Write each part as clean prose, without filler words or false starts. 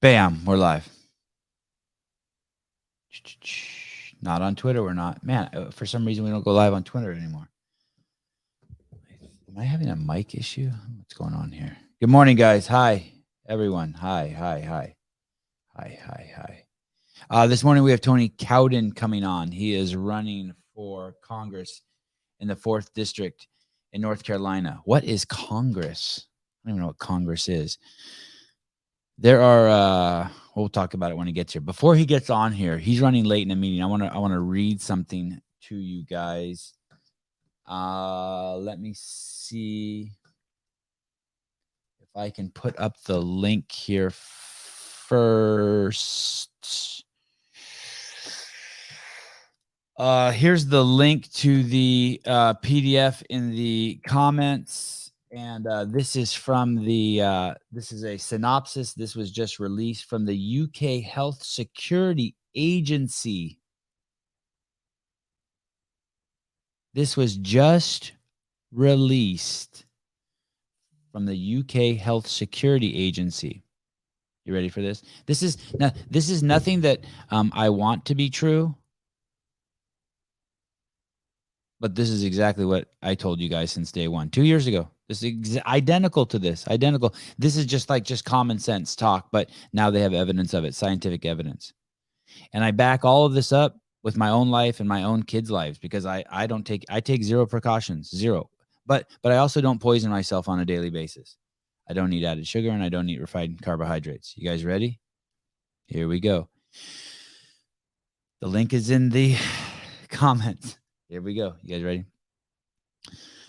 Bam, we're live. Not on Twitter, we're not. Man, for some reason we don't go live on Twitter anymore. Am I having a mic issue? What's going on here? Good morning, guys. Hi, everyone. Hi. This morning we have Tony Cowden coming on. He is running for Congress in the 4th District in North Carolina. What is Congress? I don't even know what Congress is. There are we'll talk about it when he gets here. Before he gets on here, he's running late in the meeting. I want to read something to you guys. Let me see if I can put up the link here first. Here's the link to the PDF in the comments. And this is from the, this is a synopsis. This was just released from the UK Health Security Agency. This was just released from the UK Health Security Agency. You ready for this? This is nothing that I want to be true. But this is exactly what I told you guys since day one, 2 years ago. This is identical to this, identical. This is just common sense talk, but now they have evidence of it, scientific evidence. And I back all of this up with my own life and my own kids' lives because I take zero precautions, zero. But I also don't poison myself on a daily basis. I don't need added sugar and I don't eat refined carbohydrates. You guys ready? Here we go. The link is in the comments. Here we go. You guys ready?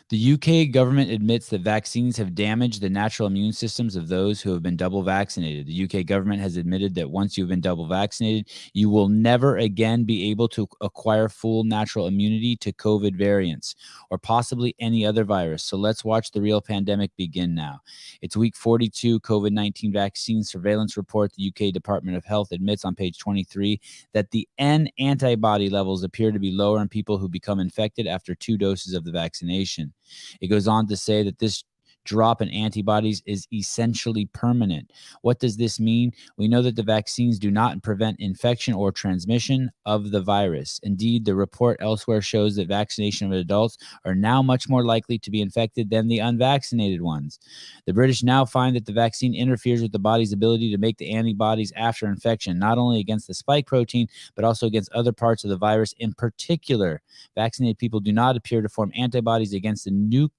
The UK government admits that vaccines have damaged the natural immune systems of those who have been double vaccinated. The UK government has admitted that once you've been double vaccinated, you will never again be able to acquire full natural immunity to COVID variants or possibly any other virus. So let's watch the real pandemic begin now. It's week 42 COVID-19 vaccine surveillance report. The UK Department of Health admits on page 23 that the N antibody levels appear to be lower in people who become infected after 2 doses of the vaccination. It goes on to say that this drop in antibodies is essentially permanent. What does this mean? We know that the vaccines do not prevent infection or transmission of the virus. Indeed, the report elsewhere shows that vaccination of adults are now much more likely to be infected than the unvaccinated ones. The British now find that the vaccine interferes with the body's ability to make the antibodies after infection, not only against the spike protein, but also against other parts of the virus. In particular, vaccinated people do not appear to form antibodies against the nucleocapsid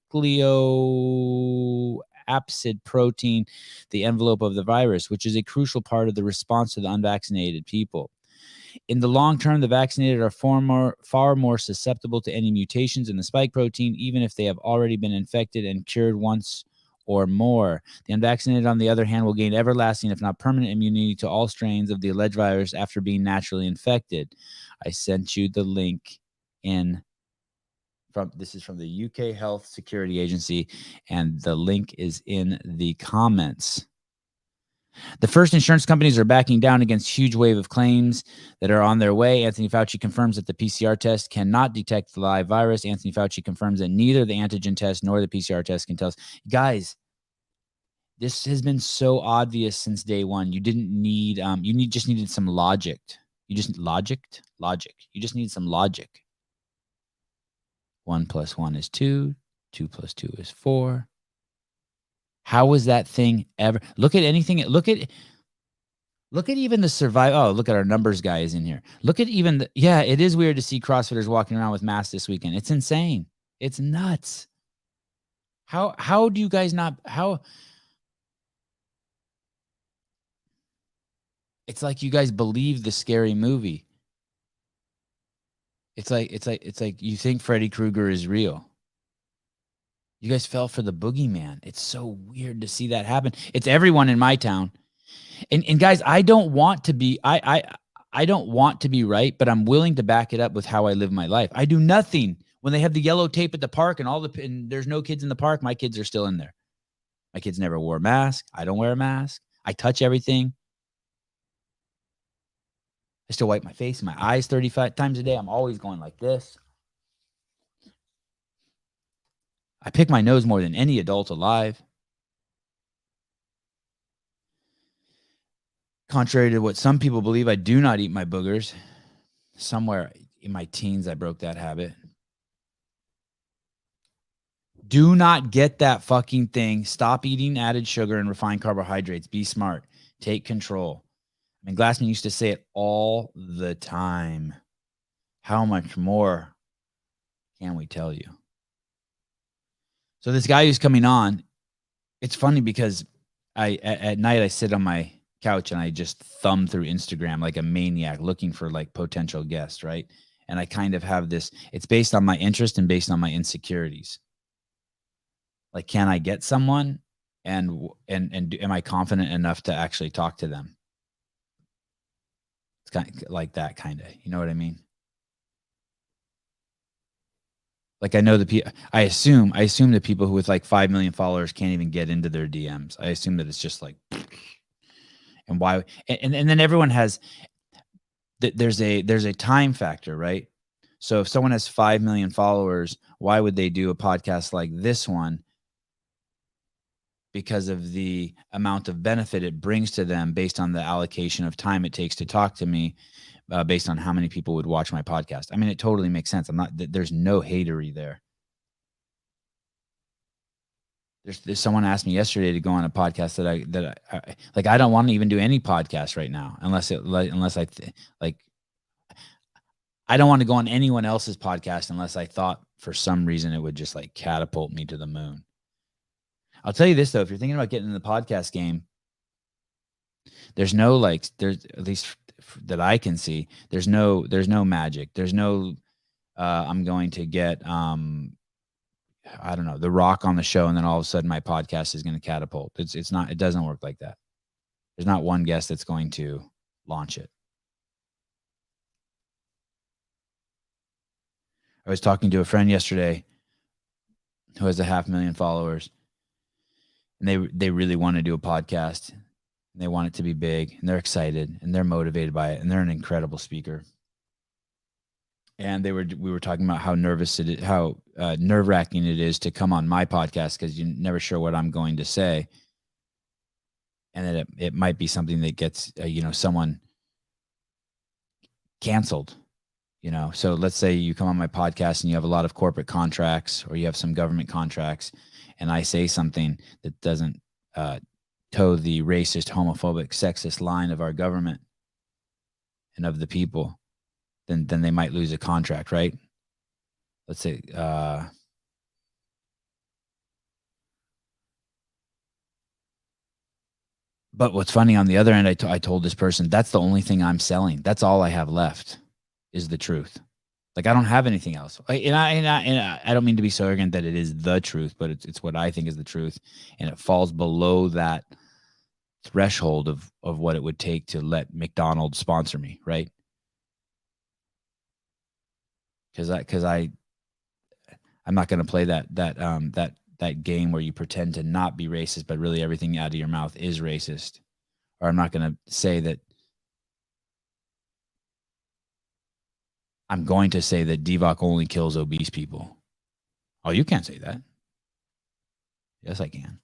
protein, the envelope of the virus, which is a crucial part of the response to the unvaccinated people. In the long term, the vaccinated are far more susceptible to any mutations in the spike protein, even if they have already been infected and cured once or more. The unvaccinated, on the other hand, will gain everlasting, if not permanent, immunity to all strains of the alleged virus after being naturally infected. I sent you the link in. This is from the UK Health Security Agency, and the link is in the comments. The first insurance companies are backing down against huge wave of claims that are on their way. Anthony Fauci confirms that the PCR test cannot detect the live virus. Anthony Fauci confirms that neither the antigen test nor the PCR test can tell us. Guys, this has been so obvious since day one. You didn't need, just needed some logic. You just logic. You just need some logic. 1 + 1 is 2. 2 + 2 is 4. How was that thing ever? Look at anything. Look at even the survival. Oh, look at our numbers guys in here. Look at even yeah, it is weird to see CrossFitters walking around with masks this weekend. It's insane. It's nuts. How do you guys not, how? It's like you guys believe the scary movie. It's like you think Freddy Krueger is real. You guys fell for the boogeyman. It's so weird to see that happen. It's everyone in my town. And guys, I don't want to be I don't want to be right, but I'm willing to back it up with how I live my life. I do nothing. When they have the yellow tape at the park and there's no kids in the park, my kids are still in there. My kids never wore a mask. I don't wear a mask. I touch everything. I still wipe my face and my eyes 35 times a day. I'm always going like this. I pick my nose more than any adult alive. Contrary to what some people believe, I do not eat my boogers. Somewhere in my teens, I broke that habit. Do not get that fucking thing. Stop eating added sugar and refined carbohydrates. Be smart. Take control. I mean, Glassman used to say it all the time. How much more can we tell you? So this guy who's coming on, it's funny because at night I sit on my couch and I just thumb through Instagram like a maniac looking for like potential guests, right? And I kind of have this, it's based on my interest and based on my insecurities. Like, can I get someone and am I confident enough to actually talk to them? It's kind of like that kind of, you know what I mean? Like I know I assume that people who with like 5 million followers can't even get into their DMs. I assume that it's just like, and why, and then everyone has, there's a time factor, right? So if someone has 5 million followers, why would they do a podcast like this one? Because of the amount of benefit it brings to them based on the allocation of time it takes to talk to me, based on how many people would watch my podcast. I mean, it totally makes sense. There's no hatery there. There's someone asked me yesterday to go on a podcast that I like. I don't want to even do any podcast right now unless I don't want to go on anyone else's podcast unless I thought for some reason it would just like catapult me to the moon. I'll tell you this though, if you're thinking about getting in the podcast game, there's at least that I can see, there's no magic. There's no, I'm going to get, I don't know, The Rock on the show, and then all of a sudden my podcast is going to catapult. It's not, it doesn't work like that. There's not one guest that's going to launch it. I was talking to a friend yesterday who has 500,000 followers, and they really want to do a podcast. And they want it to be big, and they're excited, and they're motivated by it, and they're an incredible speaker. And we were talking about how nerve-wracking it is to come on my podcast because you're never sure what I'm going to say, and that it might be something that gets someone canceled. So let's say you come on my podcast and you have a lot of corporate contracts or you have some government contracts, and I say something that doesn't toe the racist, homophobic, sexist line of our government and of the people, then they might lose a contract, right? Let's say, but what's funny on the other end, I told this person, that's the only thing I'm selling. That's all I have left is the truth. Like I don't have anything else. And I don't mean to be so arrogant that it is the truth, but it's what I think is the truth. And it falls below that threshold of what it would take to let McDonald's sponsor me, right? Because I'm not going to play that game where you pretend to not be racist, but really everything out of your mouth is racist. Or I'm not going to say that. I'm going to say that Divock only kills obese people. Oh, you can't say that. Yes, I can.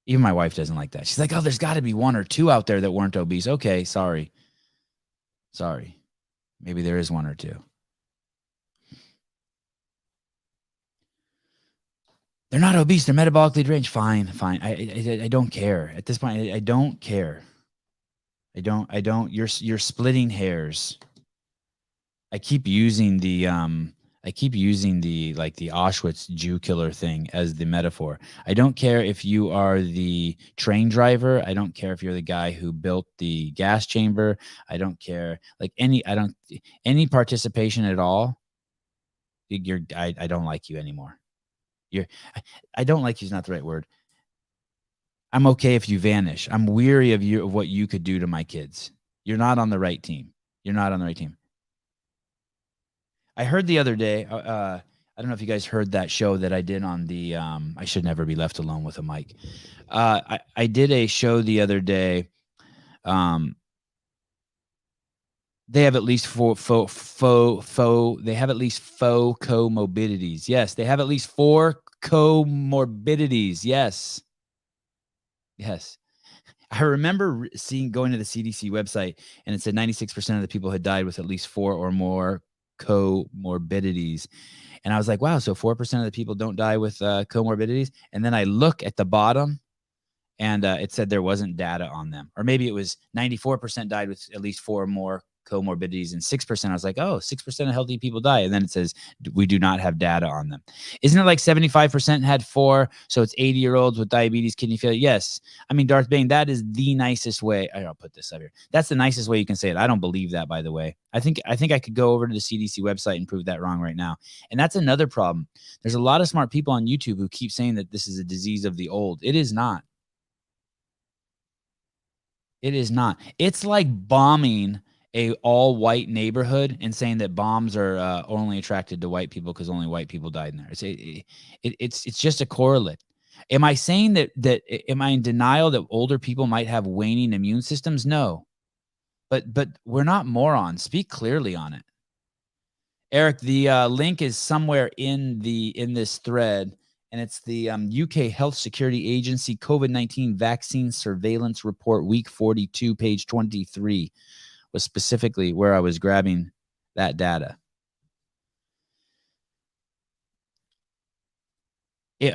Even my wife doesn't like that. She's like, oh, there's got to be one or two out there that weren't obese. Okay, sorry. Maybe there is one or two. They're not obese. They're metabolically deranged. Fine. I don't care. At this point, I don't care. I don't. You're splitting hairs. I keep using the like the Auschwitz Jew killer thing as the metaphor. I don't care if you are the train driver. I don't care if you're the guy who built the gas chamber. I don't care any participation at all. I don't like you anymore. I don't like you is not the right word. I'm okay if you vanish. I'm weary of what you could do to my kids. You're not on the right team. I heard the other day, I don't know if you guys heard that show that I did on the, I should never be left alone with a mic. I did a show the other day. They have at least four comorbidities. Yes, they have at least 4 comorbidities. Yes. I remember going to the CDC website, and it said 96% of the people had died with at least 4 or more comorbidities. And I was like, wow, so 4% of the people don't die with comorbidities. And then I look at the bottom, and it said there wasn't data on them. Or maybe it was 94% died with at least 4 or more comorbidities, and 6%. I was like, oh, 6% of healthy people die. And then it says we do not have data on them. Isn't it like 75% had 4? So it's 80-year-olds with diabetes, kidney failure. Yes. I mean, Darth Bane, that is the nicest way. I'll put this up here. That's the nicest way you can say it. I don't believe that, by the way. I think I could go over to the CDC website and prove that wrong right now. And that's another problem. There's a lot of smart people on YouTube who keep saying that this is a disease of the old. It is not. It is not. It's like bombing a all-white neighborhood and saying that bombs are only attracted to white people because only white people died in there. It's just a correlate. Am I saying that am I in denial that older people might have waning immune systems? No. But we're not morons. Speak clearly on it. Eric, the link is somewhere in this thread, and it's the UK Health Security Agency COVID-19 Vaccine Surveillance Report, Week 42, page 23. Was specifically where I was grabbing that data. You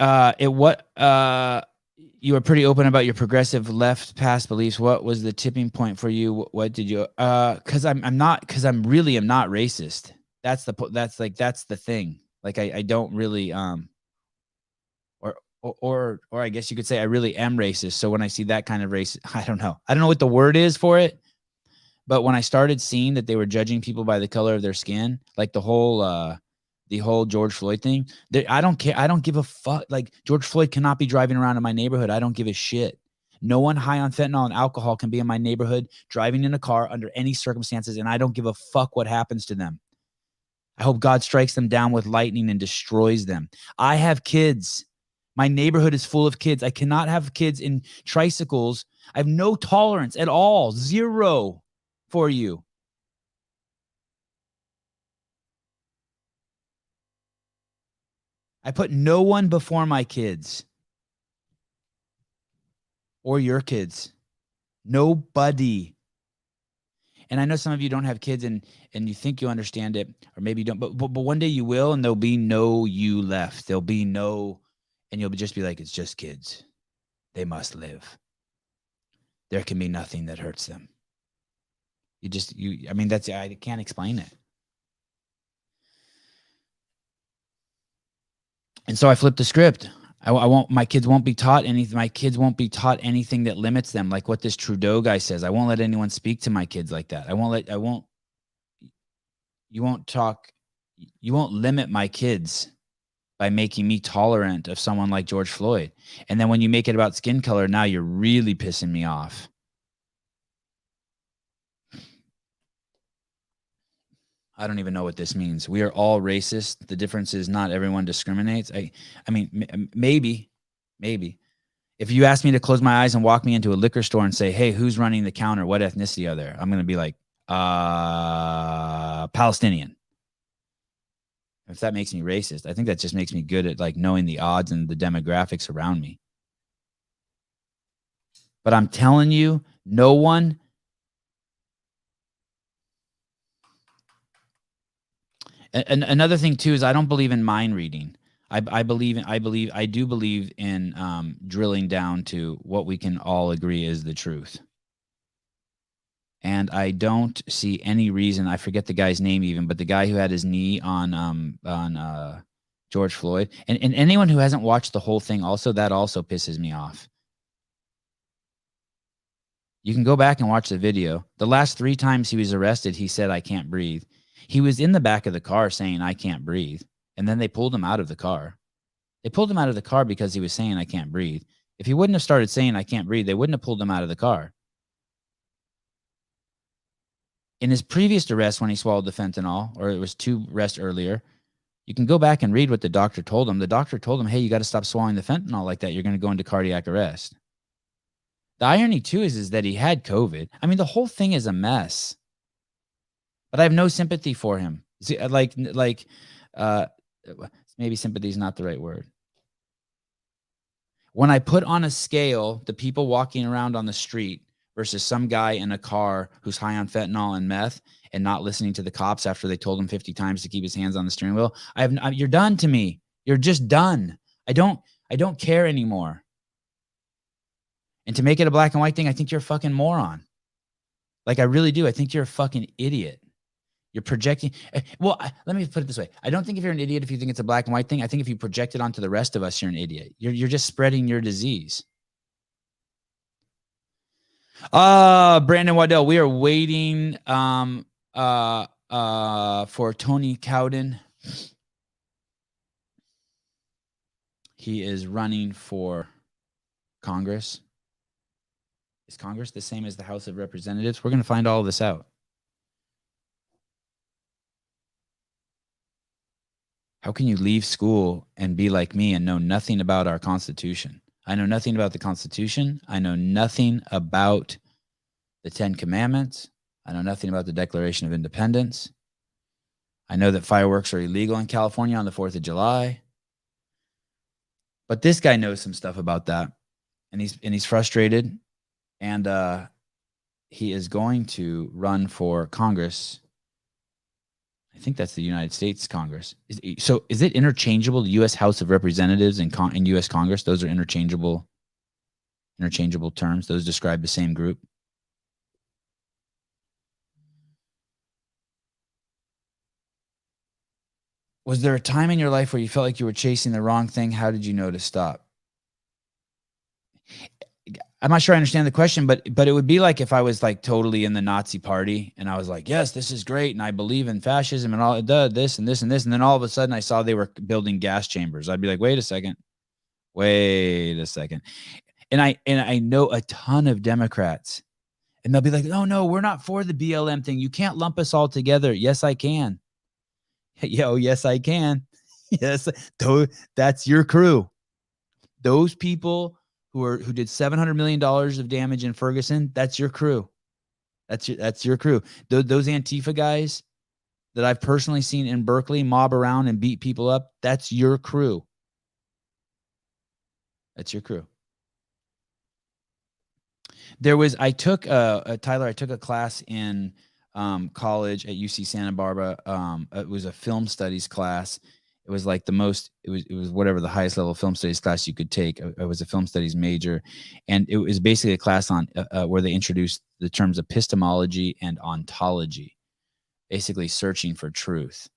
were pretty open about your progressive left past beliefs. What was the tipping point for you? What did you? Because I'm not racist. That's the thing. Like I don't really or I guess you could say I really am racist. So when I see that kind of race, I don't know what the word is for it. But when I started seeing that they were judging people by the color of their skin, like the whole George Floyd thing, I don't care. I don't give a fuck. Like, George Floyd cannot be driving around in my neighborhood. I don't give a shit. No one high on fentanyl and alcohol can be in my neighborhood driving in a car under any circumstances, and I don't give a fuck what happens to them. I hope God strikes them down with lightning and destroys them. I have kids. My neighborhood is full of kids. I cannot have kids in tricycles. I have no tolerance at all. Zero for you. I put no one before my kids or your kids. Nobody. And I know some of you don't have kids and you think you understand it, or maybe you don't, but one day you will, and there'll be no you left. There'll be no, and you'll just be like, it's just kids. They must live. There can be nothing that hurts them. I can't explain it. And so I flipped the script. My kids won't be taught anything. My kids won't be taught anything that limits them, like what this Trudeau guy says. I won't let anyone speak to my kids like that. You won't limit my kids by making me tolerant of someone like George Floyd. And then when you make it about skin color, now you're really pissing me off. I don't even know what this means. We are all racist. The difference is not everyone discriminates. I mean, maybe. If you ask me to close my eyes and walk me into a liquor store and say, hey, who's running the counter? What ethnicity are there? I'm going to be like, Palestinian. If that makes me racist, I think that just makes me good at like knowing the odds and the demographics around me. But I'm telling you, no one. And another thing too is I don't believe in mind reading. I do believe in drilling down to what we can all agree is the truth. And I don't see any reason. I forget the guy's name even, but the guy who had his knee on George Floyd, and anyone who hasn't watched the whole thing, that also pisses me off. You can go back and watch the video. The last 3 times he was arrested, he said, I can't breathe. He was in the back of the car saying, I can't breathe. And then they pulled him out of the car. They pulled him out of the car because he was saying, I can't breathe. If he wouldn't have started saying, I can't breathe, they wouldn't have pulled him out of the car. In his previous arrest, when he swallowed the fentanyl, or it was 2 arrests earlier, you can go back and read what the doctor told him. The doctor told him, hey, you got to stop swallowing the fentanyl like that. You're going to go into cardiac arrest. The irony, too, is that he had COVID. I mean, the whole thing is a mess. But I have no sympathy for him. See, maybe sympathy is not the right word. When I put on a scale the people walking around on the street versus some guy in a car who's high on fentanyl and meth and not listening to the cops after they told him 50 times to keep his hands on the steering wheel, you're done to me. You're just done. I don't care anymore. And to make it a black and white thing, I think you're a fucking moron. Like, I really do. I think you're a fucking idiot. You're projecting. Well, let me put it this way. I don't think if you're an idiot if you think it's a black and white thing. I think if you project it onto the rest of us, you're an idiot. You're just spreading your disease. Brandon Waddell, we are waiting for Tony Cowden. He is running for Congress. Is Congress the same as the House of Representatives? We're going to find all of this out. How can you leave school and be like me and know nothing about our Constitution? I know nothing about the Constitution. I know nothing about the 10 Commandments. I know nothing about the Declaration of Independence. I know that fireworks are illegal in California on the 4th of July. But this guy knows some stuff about that. And he's frustrated. And he is going to run for Congress. I think that's the United States Congress. So is it interchangeable? The U.S. House of Representatives and U.S. Congress, those are interchangeable terms. Those describe the same group. Was there a time in your life where you felt like you were chasing the wrong thing? How did you know to stop? I'm not sure I understand the question, but it would be like if I was like totally in the Nazi party and I was like, yes, this is great. And I believe in fascism and all this and this and this. And then all of a sudden I saw they were building gas chambers. I'd be like, wait a second. And I know a ton of Democrats and they'll be like, oh no, we're not for the BLM thing. You can't lump us all together. Yes, I can. Yo, yes, I can. Yes. That's your crew. Those people who did $700 million of damage in Ferguson, that's your crew. That's your crew. Those Antifa guys that I've personally seen in Berkeley mob around and beat people up, that's your crew. That's your crew. I took a class in college at UC Santa Barbara. It was a film studies class. It was like it was whatever the highest level film studies class you could take. It was a film studies major. And it was basically a class on where they introduced the terms epistemology and ontology, basically searching for truth.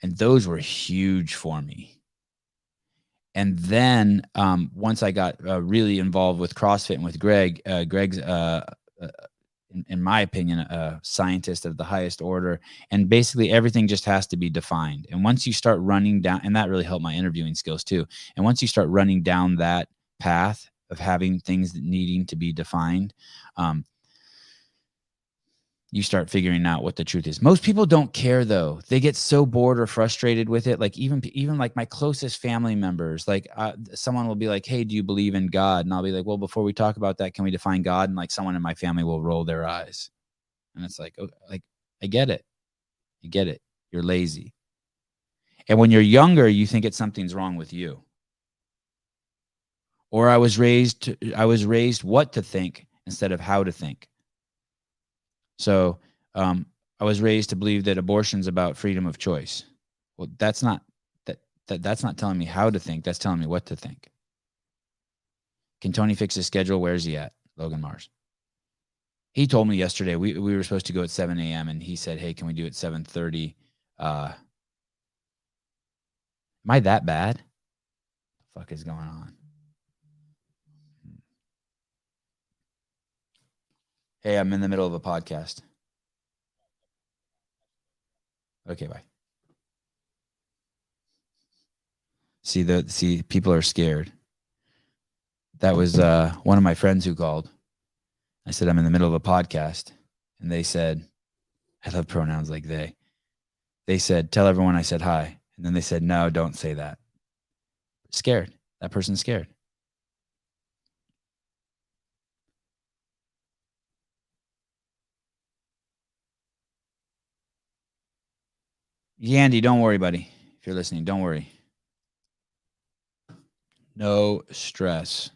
And those were huge for me. And then once I got really involved with CrossFit and with Greg's, in my opinion, a scientist of the highest order. And basically everything just has to be defined. And once you start running down, and that really helped my interviewing skills too. And once you start running down that path of having things needing to be defined, you start figuring out what the truth is. Most people don't care though. They get so bored or frustrated with it. Like even like my closest family members, like someone will be like, hey, do you believe in God? And I'll be like, well, before we talk about that, can we define God? And like someone in my family will roll their eyes. And it's like, oh, like, I get it. You get it. You're lazy. And when you're younger, you think something's wrong with you. Or I was raised what to think instead of how to think. So I was raised to believe that abortion's about freedom of choice. Well, that's not telling me how to think. That's telling me what to think. Can Tony fix his schedule? Where's he at? Logan Mars. He told me yesterday we were supposed to go at 7 a.m. and he said, hey, can we do it 7:30? Am I that bad? What the fuck is going on? Hey, I'm in the middle of a podcast. Okay, bye. See, people are scared. That was one of my friends who called. I said, I'm in the middle of a podcast. And they said, I love pronouns like they. They said, tell everyone I said hi. And then they said, no, don't say that. Scared. That person's scared. Yandy, don't worry, buddy. If you're listening, don't worry. No stress.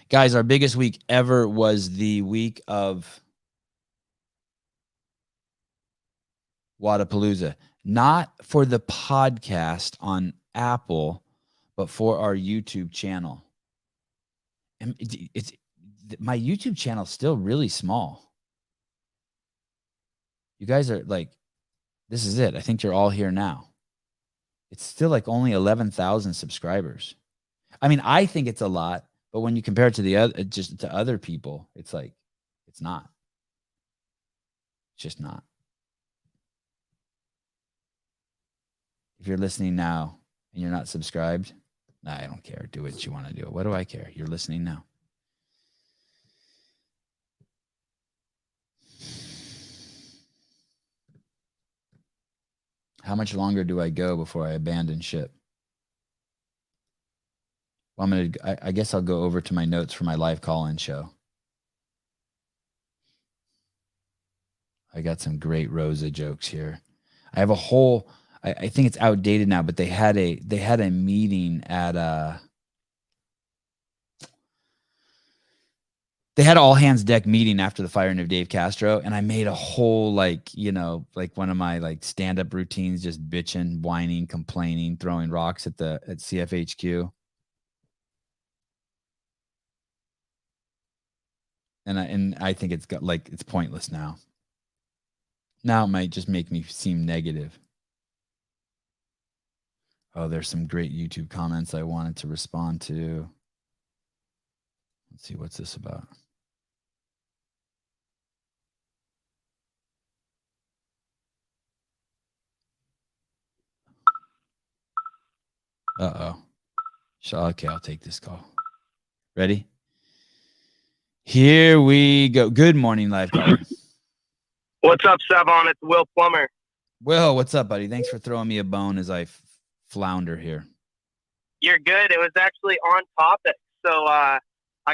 Guys, our biggest week ever was the week of Wadapalooza. Not for the podcast on Apple, but for our YouTube channel. And it's my YouTube channel is still really small. You guys are like, this is it. I think you're all here now. It's still like only 11,000 subscribers. I mean, I think it's a lot, but when you compare it to the other, just to other people, it's like, it's not. It's just not. If you're listening now and you're not subscribed, nah, I don't care. Do what you want to do. What do I care? You're listening now. How much longer do I go before I abandon ship? Well, I guess I'll go over to my notes for my live call-in show. I got some great Rosa jokes here. I have a whole, I think it's outdated now, but they had a meeting at they had an all hands deck meeting after the firing of Dave Castro, and I made a whole like one of my like stand up routines, just bitching, whining, complaining, throwing rocks at CFHQ. And I think it's got like it's pointless now. Now it might just make me seem negative. Oh, there's some great YouTube comments I wanted to respond to. Let's see, what's this about? Uh-oh. Okay, I'll take this call. Ready? Here we go. Good morning, live caller. What's up, Sevan? It's Will Plummer. Will, what's up, buddy? Thanks for throwing me a bone as I flounder here. You're good. It was actually on topic. So I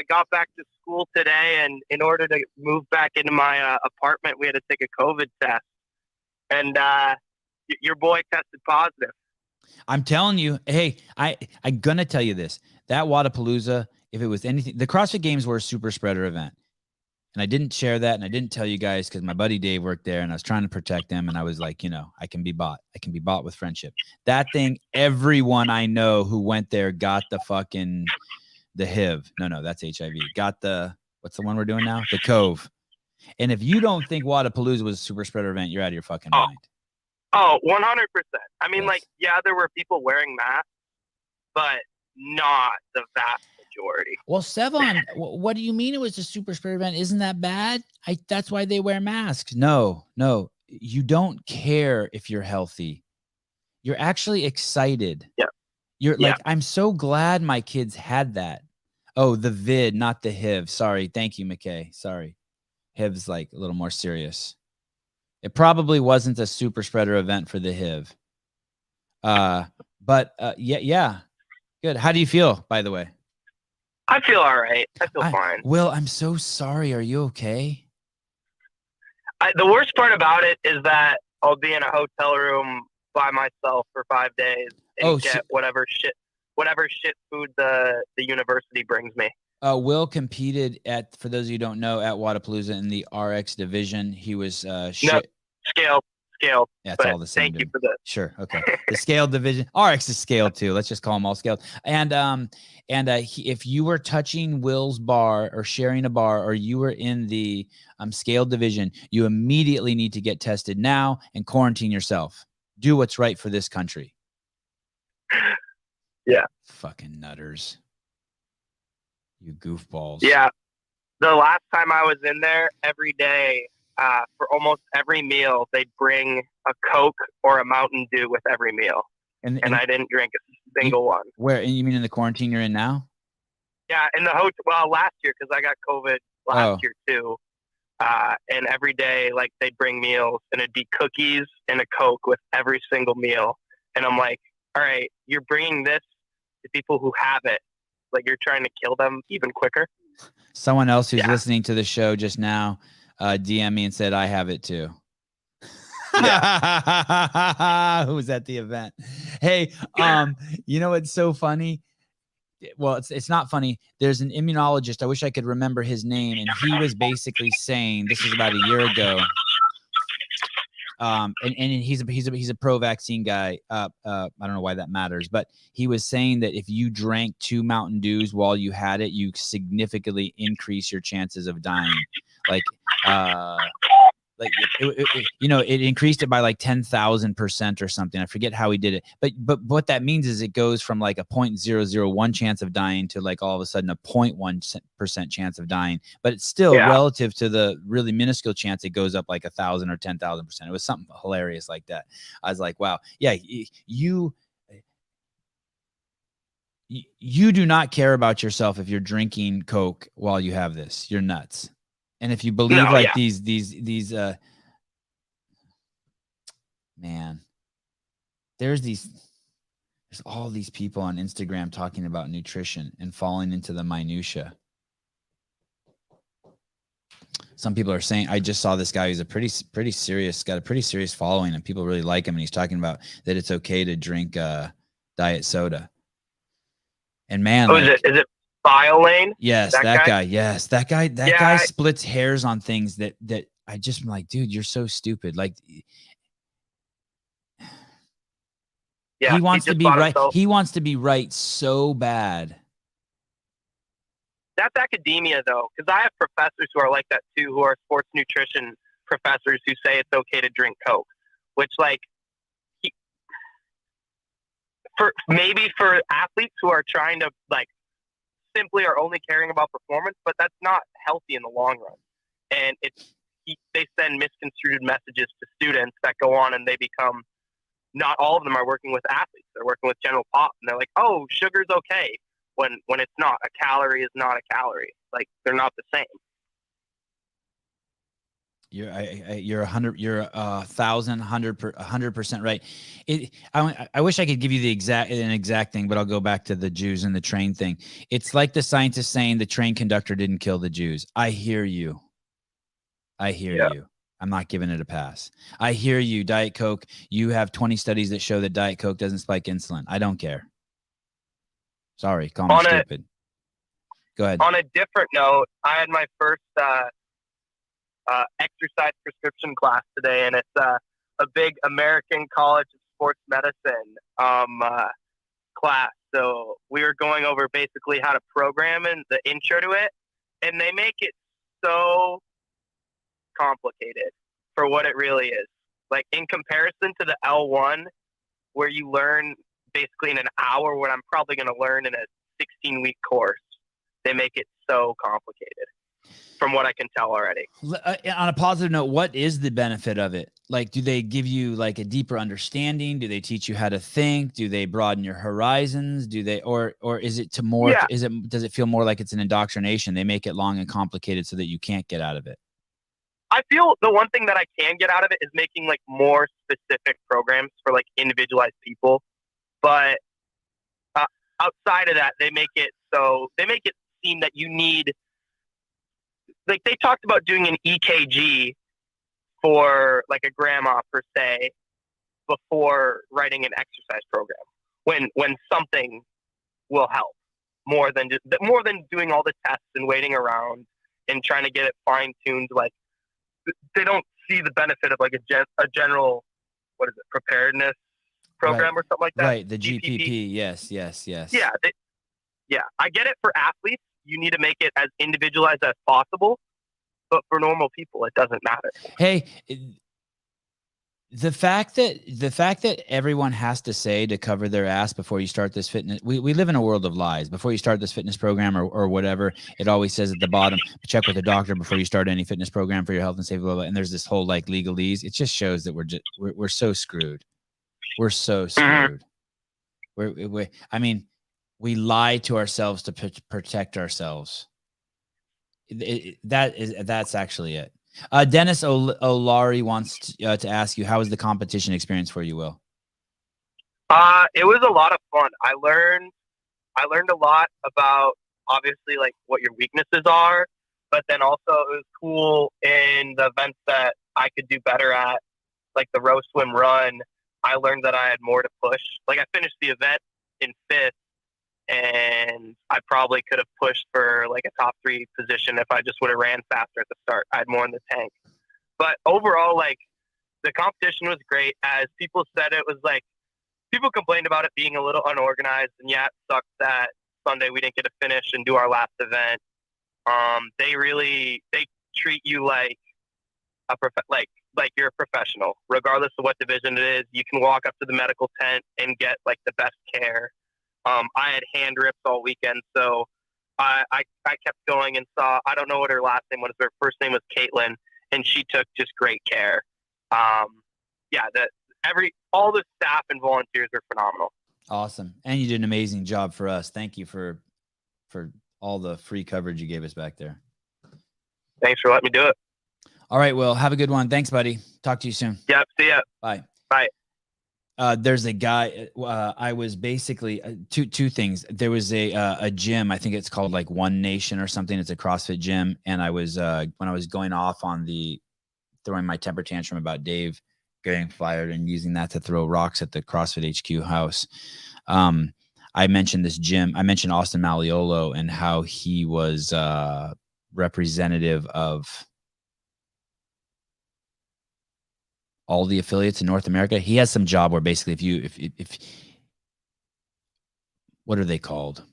got back to school today, and in order to move back into my apartment, we had to take a COVID test. And your boy tested positive. I'm telling you, hey, I'm going to tell you this. That Wadapalooza, if it was anything, the CrossFit Games were a super spreader event. And I didn't share that, and I didn't tell you guys because my buddy Dave worked there, and I was trying to protect him, and I was like, I can be bought. I can be bought with friendship. That thing, everyone I know who went there got the HIV. No, that's HIV. Got what's the one we're doing now? The Cove. And if you don't think Wadapalooza was a super spreader event, you're out of your fucking mind. Oh, 100%. I mean, yes. There were people wearing masks, but not the vast majority. Well, Sevan, what do you mean it was a super spreader event? Isn't that bad? That's why they wear masks. No, you don't care if you're healthy. You're actually excited. Yeah. You're like, I'm so glad my kids had that. Oh, the vid, not the HIV. Sorry. Thank you, McKay. Sorry. HIV's like a little more serious. It probably wasn't a super spreader event for the HIV. But yeah. Good. How do you feel, by the way? I feel all right. I feel fine. Will, I'm so sorry. Are you okay? The worst part about it is that I'll be in a hotel room by myself for 5 days and get whatever shit food the university brings me. Will competed for those of you who don't know, at Wadapalooza in the RX division. He was scaled. Yeah, it's all the same. Thank you for that. Sure. Okay. The scaled division. RX is scaled too. Let's just call them all scaled. And if you were touching Will's bar or sharing a bar, or you were in the scaled division, you immediately need to get tested now and quarantine yourself. Do what's right for this country. Yeah. Fucking nutters. You goofballs. Yeah. The last time I was in there, every day, for almost every meal, they'd bring a Coke or a Mountain Dew with every meal. And I didn't drink a single one. Where? You mean in the quarantine you're in now? Yeah, in the hotel. Well, last year, because I got COVID last year too. And every day, they'd bring meals, and it'd be cookies and a Coke with every single meal. And I'm like, all right, you're bringing this to people who have it. Like, you're trying to kill them even quicker. Someone else who's listening to the show just now DM me and said, I have it too. Yeah. Who was at the event? Hey, you know what's so funny? well, it's not funny. There's an immunologist. I wish I could remember his name, and he was basically saying, this was about a year ago. And he's a pro-vaccine guy. I don't know why that matters, but he was saying that if you drank 2 Mountain Dews while you had it, you significantly increase your chances of dying. Like it increased it by like 10,000% or something. I forget how he did it, but what that means is it goes from like a 0.001 chance of dying to like all of a sudden a 0.1% chance of dying. But it's still relative to the really minuscule chance, it goes up like 1,000 or 10,000%. It was something hilarious like that. I was like, wow, yeah, you do not care about yourself if you're drinking Coke while you have this. You're nuts. And if you believe these man, there's all these people on Instagram talking about nutrition and falling into the minutia. Some people are saying, I just saw this guy who's got a pretty serious following, and people really like him. And he's talking about that it's okay to drink diet soda. And man, is it Biolane? Yes, that guy. Yes, that guy splits hairs on things that I just am like, dude, you're so stupid. Like, yeah, he wants to be right. He wants to be right so bad. That's academia, though, because I have professors who are like that too, who are sports nutrition professors who say it's okay to drink Coke, which for athletes who are trying to simply are only caring about performance, but that's not healthy in the long run. And they send misconstrued messages to students that go on and they become, not all of them are working with athletes. They're working with general pop, and they're like, oh, sugar's okay. When it's not. A calorie is not a calorie. Like, they're not the same. You're 100% right. I wish I could give you an exact thing, but I'll go back to the Jews and the train thing. It's like the scientist saying the train conductor didn't kill the Jews. I hear you. You. I'm not giving it a pass. I hear you. Diet Coke. You have 20 studies that show that Diet Coke doesn't spike insulin. I don't care. Sorry, call me stupid. Go ahead. On a different note, I had my first exercise prescription class today, and it's a big American College of Sports Medicine class. So we were going over basically how to program and the intro to it, and they make it so complicated for what it really is. Like, in comparison to the L1, where you learn basically in an hour what I'm probably going to learn in a 16-week course, they make it so complicated from what I can tell already. On a positive note, what is the benefit of it? Like, do they give you like a deeper understanding? Do they teach you how to think? Do they broaden your horizons? Do they, or is it does it feel more like it's an indoctrination? They make it long and complicated so that you can't get out of it. I feel the one thing that I can get out of it is making like more specific programs for like individualized people. But outside of that, they make it seem that you need, like, they talked about doing an EKG for like a grandma per se before writing an exercise program when something will help more than doing all the tests and waiting around and trying to get it fine-tuned. Like, they don't see the benefit of like a general, preparedness program or something like that. Right. The GPP. Yes. Yeah. I get it. For athletes, you need to make it as individualized as possible, but for normal people, it doesn't matter. Hey, the fact that everyone has to say to cover their ass before you start this fitness, we live in a world of lies. Before you start this fitness program or whatever, it always says at the bottom, check with a doctor before you start any fitness program for your health and safety, blah, blah, and there's this whole like legalese. It just shows that we're so screwed. We're so screwed. We lie to ourselves to protect ourselves. That's actually it. Dennis O'Lary wants to ask you, how was the competition experience for you, Will? It was a lot of fun. I learned a lot about, obviously, like, what your weaknesses are, but then also it was cool in the events that I could do better at, like the row, swim, run. I learned that I had more to push. Like, I finished the event in 5th, and I probably could have pushed for like a top 3 position if I just would have ran faster at the start. I had more in the tank. But overall, like, the competition was great. As people said, it was like, people complained about it being a little unorganized, and yeah, it sucked that Sunday we didn't get to finish and do our last event. They treat you like like you're a professional, regardless of what division it is. You can walk up to the medical tent and get like the best care. I had hand rips all weekend, so I kept going and saw, I don't know what her last name was. Her first name was Caitlin, and she took just great care. Yeah, all the staff and volunteers are phenomenal. Awesome. And you did an amazing job for us. Thank you for all the free coverage you gave us back there. Thanks for letting me do it. All right. Well, have a good one. Thanks, buddy. Talk to you soon. Yep. See ya. Bye. Bye. There's a guy. I was basically two things. There was a gym. I think it's called like One Nation or something. It's a CrossFit gym. And I was when I was going off on throwing my temper tantrum about Dave getting fired and using that to throw rocks at the CrossFit HQ house. I mentioned this gym. I mentioned Austin Malleolo and how he was representative of all the affiliates in North America. He has some job where basically if what are they called?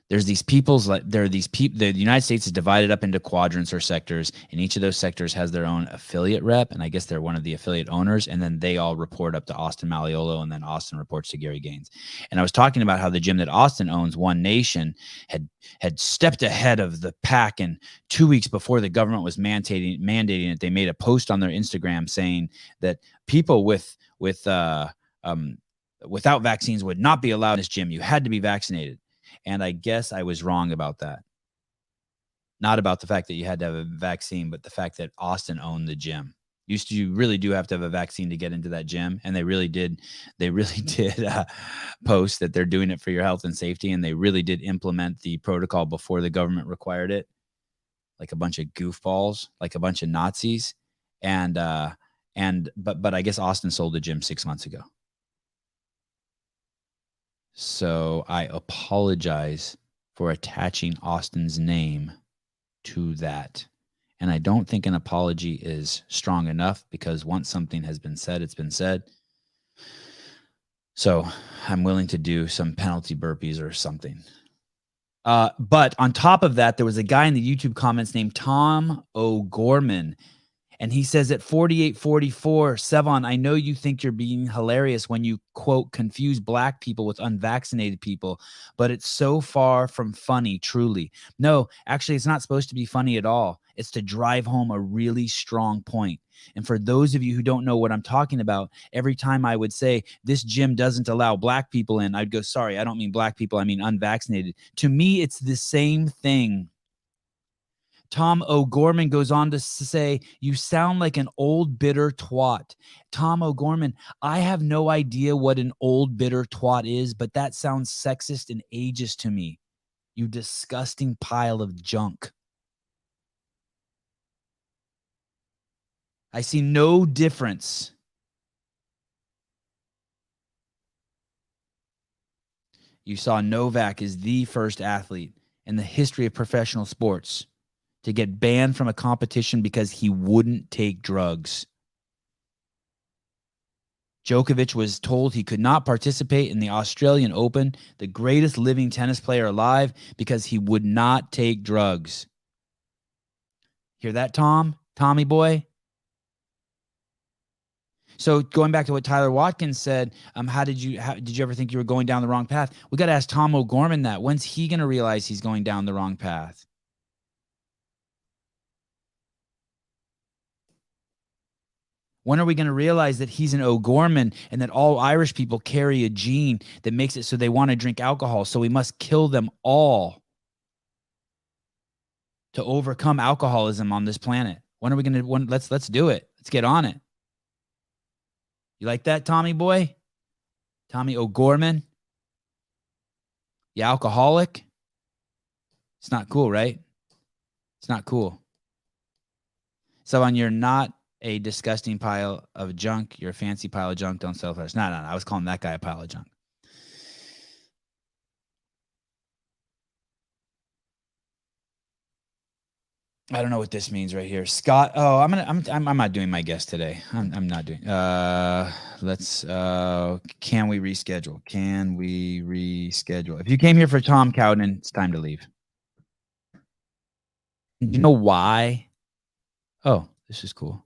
There's these peoples, like there are these people, the United States is divided up into quadrants or sectors, and each of those sectors has their own affiliate rep. And I guess they're one of the affiliate owners. And then they all report up to Austin Malleolo, and then Austin reports to Gary Gaines. And I was talking about how the gym that Austin owns, One Nation, had stepped ahead of the pack. And 2 weeks before the government was mandating it, they made a post on their Instagram saying that people without vaccines would not be allowed in this gym. You had to be vaccinated. And I guess I was wrong about that. Not about the fact that you had to have a vaccine, but the fact that Austin owned the gym. You really do have to have a vaccine to get into that gym. And they really did post that they're doing it for your health and safety. And they really did implement the protocol before the government required it. Like a bunch of goofballs, like a bunch of Nazis. But I guess Austin sold the gym 6 months ago. So I apologize for attaching Austin's name to that. And I don't think an apology is strong enough, because once something has been said, it's been said. So I'm willing to do some penalty burpees or something. But on top of that, there was a guy in the YouTube comments named Tom O'Gorman. And he says at 4844, Sevan, I know you think you're being hilarious when you, quote, confuse black people with unvaccinated people, but it's so far from funny, truly. No, actually, it's not supposed to be funny at all. It's to drive home a really strong point. And for those of you who don't know what I'm talking about, every time I would say this gym doesn't allow black people in, I'd go, sorry, I don't mean black people, I mean unvaccinated. To me, it's the same thing. Tom O'Gorman goes on to say, you sound like an old, bitter twat. Tom O'Gorman, I have no idea what an old, bitter twat is, but that sounds sexist and ageist to me. You disgusting pile of junk. I see no difference. You saw Novak is the first athlete in the history of professional sports to get banned from a competition because he wouldn't take drugs. Djokovic was told he could not participate in the Australian Open, the greatest living tennis player alive, because he would not take drugs. Hear that, Tom? Tommy boy? So going back to what Tyler Watkins said, did you ever think you were going down the wrong path? We got to ask Tom O'Gorman that. When's he going to realize he's going down the wrong path? When are we going to realize that he's an O'Gorman and that all Irish people carry a gene that makes it so they want to drink alcohol, so we must kill them all to overcome alcoholism on this planet? When are we going to? Let's do it. Let's get on it. You like that, Tommy boy? Tommy O'Gorman? You alcoholic? It's not cool, right? It's not cool. So you're not a disgusting pile of junk. You're a fancy pile of junk. Don't sell first. No. I was calling that guy a pile of junk. I don't know what this means right here. Scott. Oh, I'm not doing my guest today. I'm not doing. Let's. Can we reschedule? Can we reschedule? If you came here for Tom Cowden, it's time to leave. Do you know why? Oh, this is cool.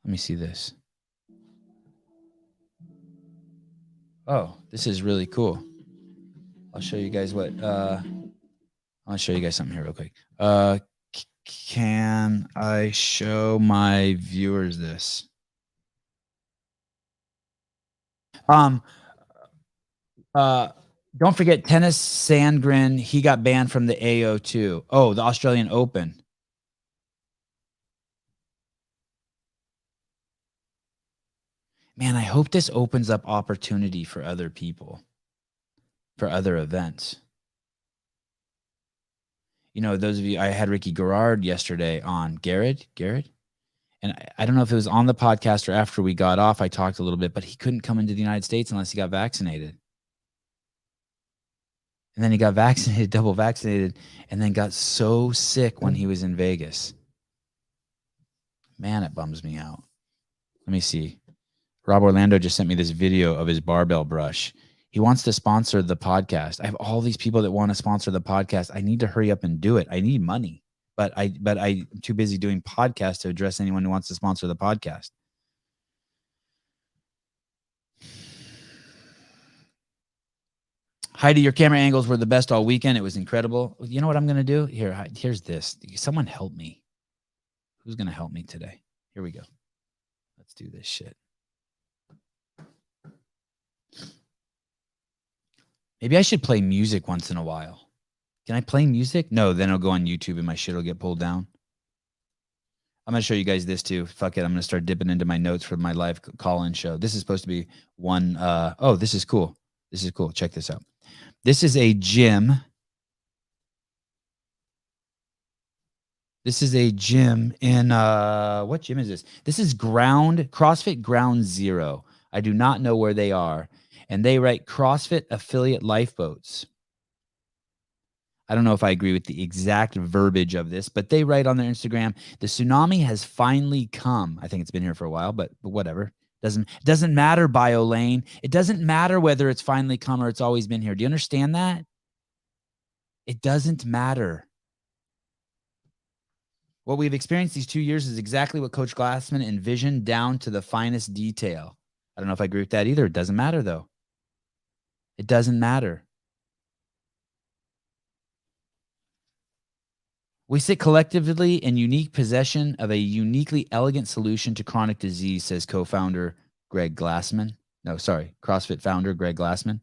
Let me see this. Oh, this is really cool. I'll show you guys what. I'll show you guys something here real quick. Can I show my viewers this? Don't forget Tennis Sandgren. He got banned from the AO2. Oh, the Australian Open. Man, I hope this opens up opportunity for other people, for other events. You know, those of you, I had Ricky Garrard yesterday on Garrett. And I don't know if it was on the podcast or after we got off, I talked a little bit, but he couldn't come into the United States unless he got vaccinated. And then he got vaccinated, double vaccinated, and then got so sick when he was in Vegas. Man, it bums me out. Let me see. Rob Orlando just sent me this video of his barbell brush. He wants to sponsor the podcast. I have all these people that want to sponsor the podcast. I need to hurry up and do it. I need money, but I'm too busy doing podcasts to address anyone who wants to sponsor the podcast. Heidi, your camera angles were the best all weekend. It was incredible. You know what I'm going to do? Here's this. Someone help me. Who's going to help me today? Here we go. Let's do this shit. Maybe I should play music once in a while. Can I play music? No, then I'll go on YouTube and my shit will get pulled down. I'm going to show you guys this too. Fuck it. I'm going to start dipping into my notes for my live call-in show. This is supposed to be one. Oh, this is cool. This is cool. Check this out. This is a gym. This is a gym in, what gym is this? This is CrossFit Ground Zero. I do not know where they are. And they write CrossFit affiliate lifeboats. I don't know if I agree with the exact verbiage of this, but they write on their Instagram, the tsunami has finally come. I think it's been here for a while, but whatever. Doesn't matter, BioLane. It doesn't matter whether it's finally come or it's always been here. Do you understand that? It doesn't matter. What we've experienced these 2 years is exactly what Coach Glassman envisioned down to the finest detail. I don't know if I agree with that either. It doesn't matter, though. It doesn't matter. We sit collectively in unique possession of a uniquely elegant solution to chronic disease, says co-founder Greg Glassman. No, sorry, CrossFit founder Greg Glassman.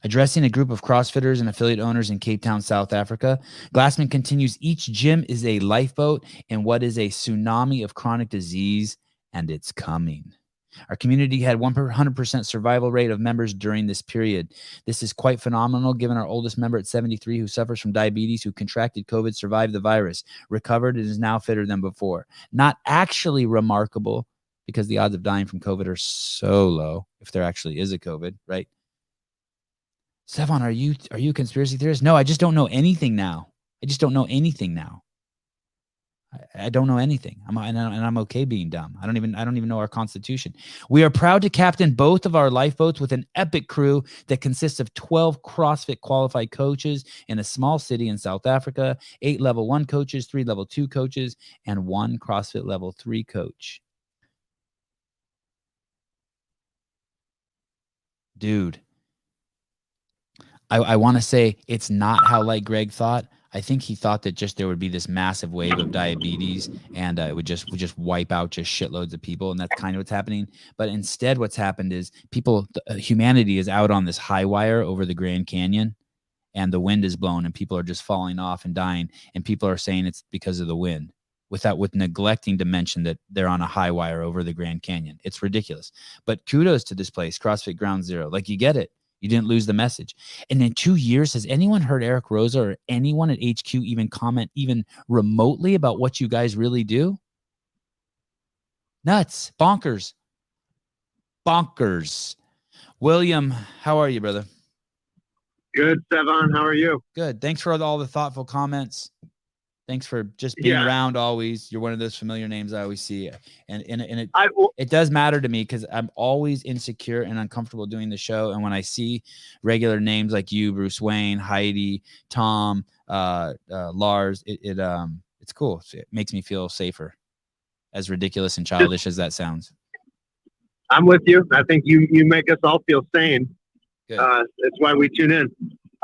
Addressing a group of CrossFitters and affiliate owners in Cape Town, South Africa, Glassman continues, each gym is a lifeboat in what is a tsunami of chronic disease, and it's coming. Our community had 100% survival rate of members during this period. This is quite phenomenal given our oldest member at 73 who suffers from diabetes, who contracted COVID, survived the virus, recovered, and is now fitter than before. Not actually remarkable because the odds of dying from COVID are so low, if there actually is a COVID, right? Sevan, are you a conspiracy theorist? No, I just don't know anything now. I just don't know anything now. I don't know anything. I'm okay being dumb. I don't even know our Constitution. We are proud to captain both of our lifeboats with an epic crew that consists of 12 CrossFit qualified coaches in a small city in South Africa, 8 level 1 coaches, 3 level 2 coaches, and 1 CrossFit level 3 coach. Dude, I want to say it's not how like Greg thought. I think he thought that just there would be this massive wave of diabetes and it would just wipe out just shitloads of people. And that's kind of what's happening. But instead, what's happened is humanity is out on this high wire over the Grand Canyon and the wind is blown and people are just falling off and dying. And people are saying it's because of the wind with neglecting to mention that they're on a high wire over the Grand Canyon. It's ridiculous. But kudos to this place, CrossFit Ground Zero. Like, you get it. You didn't lose the message. And in 2 years, has anyone heard Eric Rosa or anyone at HQ even comment even remotely about what you guys really do? Nuts. Bonkers. Bonkers. William, how are you, brother? Good, Sevan. How are you? Good. Thanks for all the thoughtful comments. Thanks for just being around always. You're one of those familiar names I always see. And it does matter to me because I'm always insecure and uncomfortable doing the show. And when I see regular names like you, Bruce Wayne, Heidi, Tom, Lars, it's cool. It makes me feel safer, as ridiculous and childish as that sounds. I'm with you. I think you make us all feel sane. Good. That's why we tune in.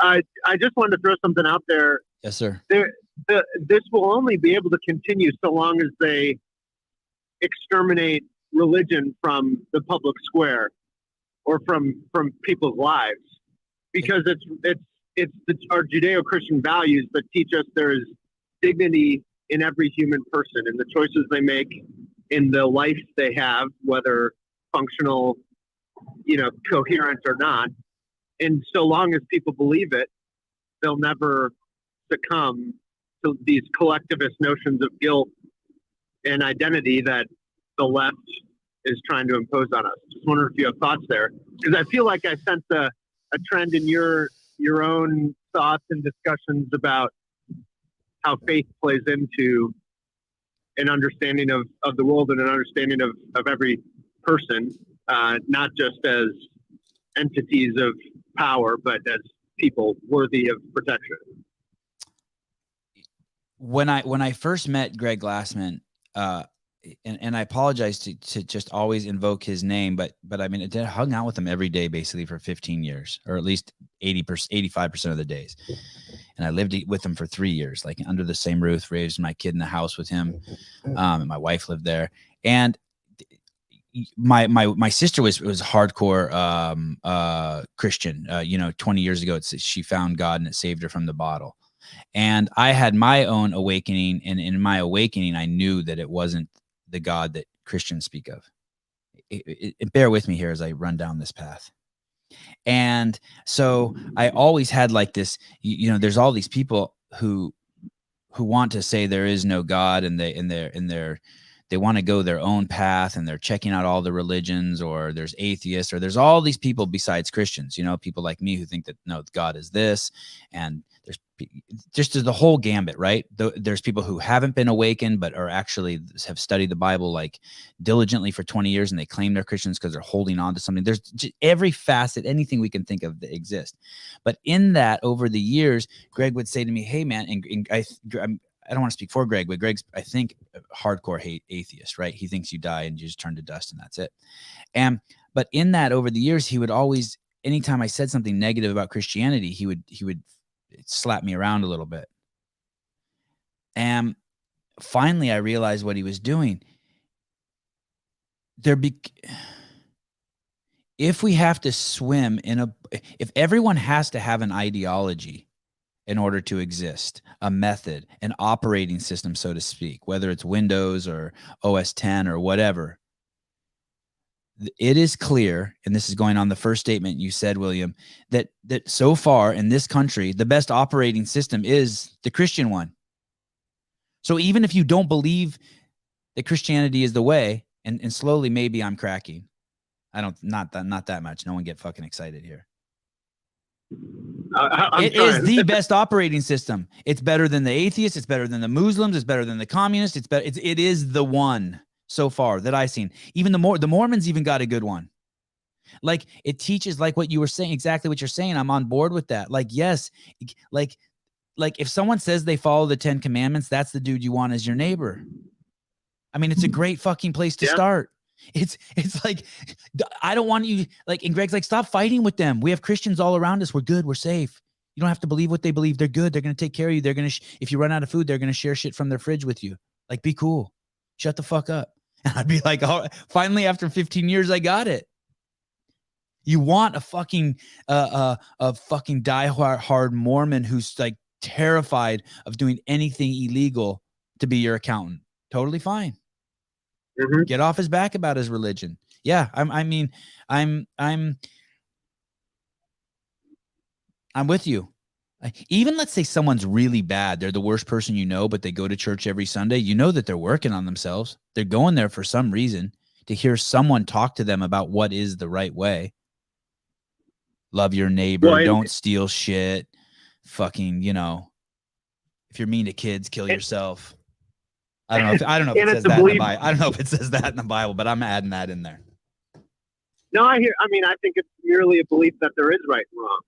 I just wanted to throw something out there. Yes, sir. This will only be able to continue so long as they exterminate religion from the public square or from people's lives, because it's our Judeo-Christian values that teach us there is dignity in every human person, in the choices they make, in the life they have, whether functional, coherent or not. And so long as people believe it, they'll never succumb to these collectivist notions of guilt and identity that the left is trying to impose on us. Just wonder if you have thoughts there, because I feel like I sense a trend in your own thoughts and discussions about how faith plays into an understanding of the world and an understanding of every person, not just as entities of power, but as people worthy of protection. When I first met Greg Glassman, and I apologize to just always invoke his name, but I mean, I hung out with him every day basically for 15 years, or at least 85% of the days. And I lived with him for 3 years, like under the same roof, raised my kid in the house with him. And my wife lived there. And my sister was hardcore Christian. 20 years ago, she found God and it saved her from the bottle. And I had my own awakening, and in my awakening, I knew that it wasn't the God that Christians speak of. Bear with me here as I run down this path. And so I always had like this, there's all these people who want to say there is no God, and they want to go their own path, and they're checking out all the religions, or there's atheists, or there's all these people besides Christians, people like me who think that no, God is this, and there's just the whole gambit, right? There's people who haven't been awakened, but are actually have studied the Bible like diligently for 20 years, and they claim they're Christians because they're holding on to something. There's just every facet, anything we can think of that exists. But in that, over the years, Greg would say to me, "Hey, man," and I don't want to speak for Greg, but Greg's, I think, hardcore atheist, right? He thinks you die and you just turn to dust and that's it. But in that, over the years, he would always, anytime I said something negative about Christianity, he would slap me around a little bit. And finally, I realized what he was doing. If we have to swim if everyone has to have an ideology in order to exist, a method, an operating system, so to speak, whether it's Windows or OS 10 or whatever, it is clear, and this is going on the first statement you said, William, that so far in this country, the best operating system is the Christian one. So even if you don't believe that Christianity is the way, and slowly maybe I'm cracking. Not that much. No one get fucking excited here. It is the best operating system. It's better than the atheists. It's better than the Muslims. It's better than the communists. It is the one so far that I've seen. Even the Mormons even got a good one. Like, it teaches, like what you were saying, exactly what you're saying. I'm on board with that. Like, yes, like if someone says they follow the 10 Commandments, that's the dude you want as your neighbor. I mean, it's a great fucking place to start. It's like, I don't want you, like, and Greg's like, stop fighting with them. We have Christians all around us. We're good. We're safe. You don't have to believe what they believe. They're good. They're going to take care of you. They're going to, if you run out of food, they're going to share shit from their fridge with you. Like, be cool. Shut the fuck up. And I'd be like, oh, finally, after 15 years, I got it. You want a fucking diehard Mormon who's like terrified of doing anything illegal to be your accountant. Totally fine. Mm-hmm. Get off his back about his religion. Yeah, I'm with you. Even let's say someone's really bad. They're the worst person you know, but they go to church every Sunday. You know that they're working on themselves. They're going there for some reason, to hear someone talk to them about what is the right way. Love your neighbor. Don't steal shit. Fucking, if if you're mean to kids, kill yourself. I don't know if And it it's says a that in the belief. Bible. I don't know if it says that in the Bible, but I'm adding that in there. No, I think it's merely a belief that there is right and wrong.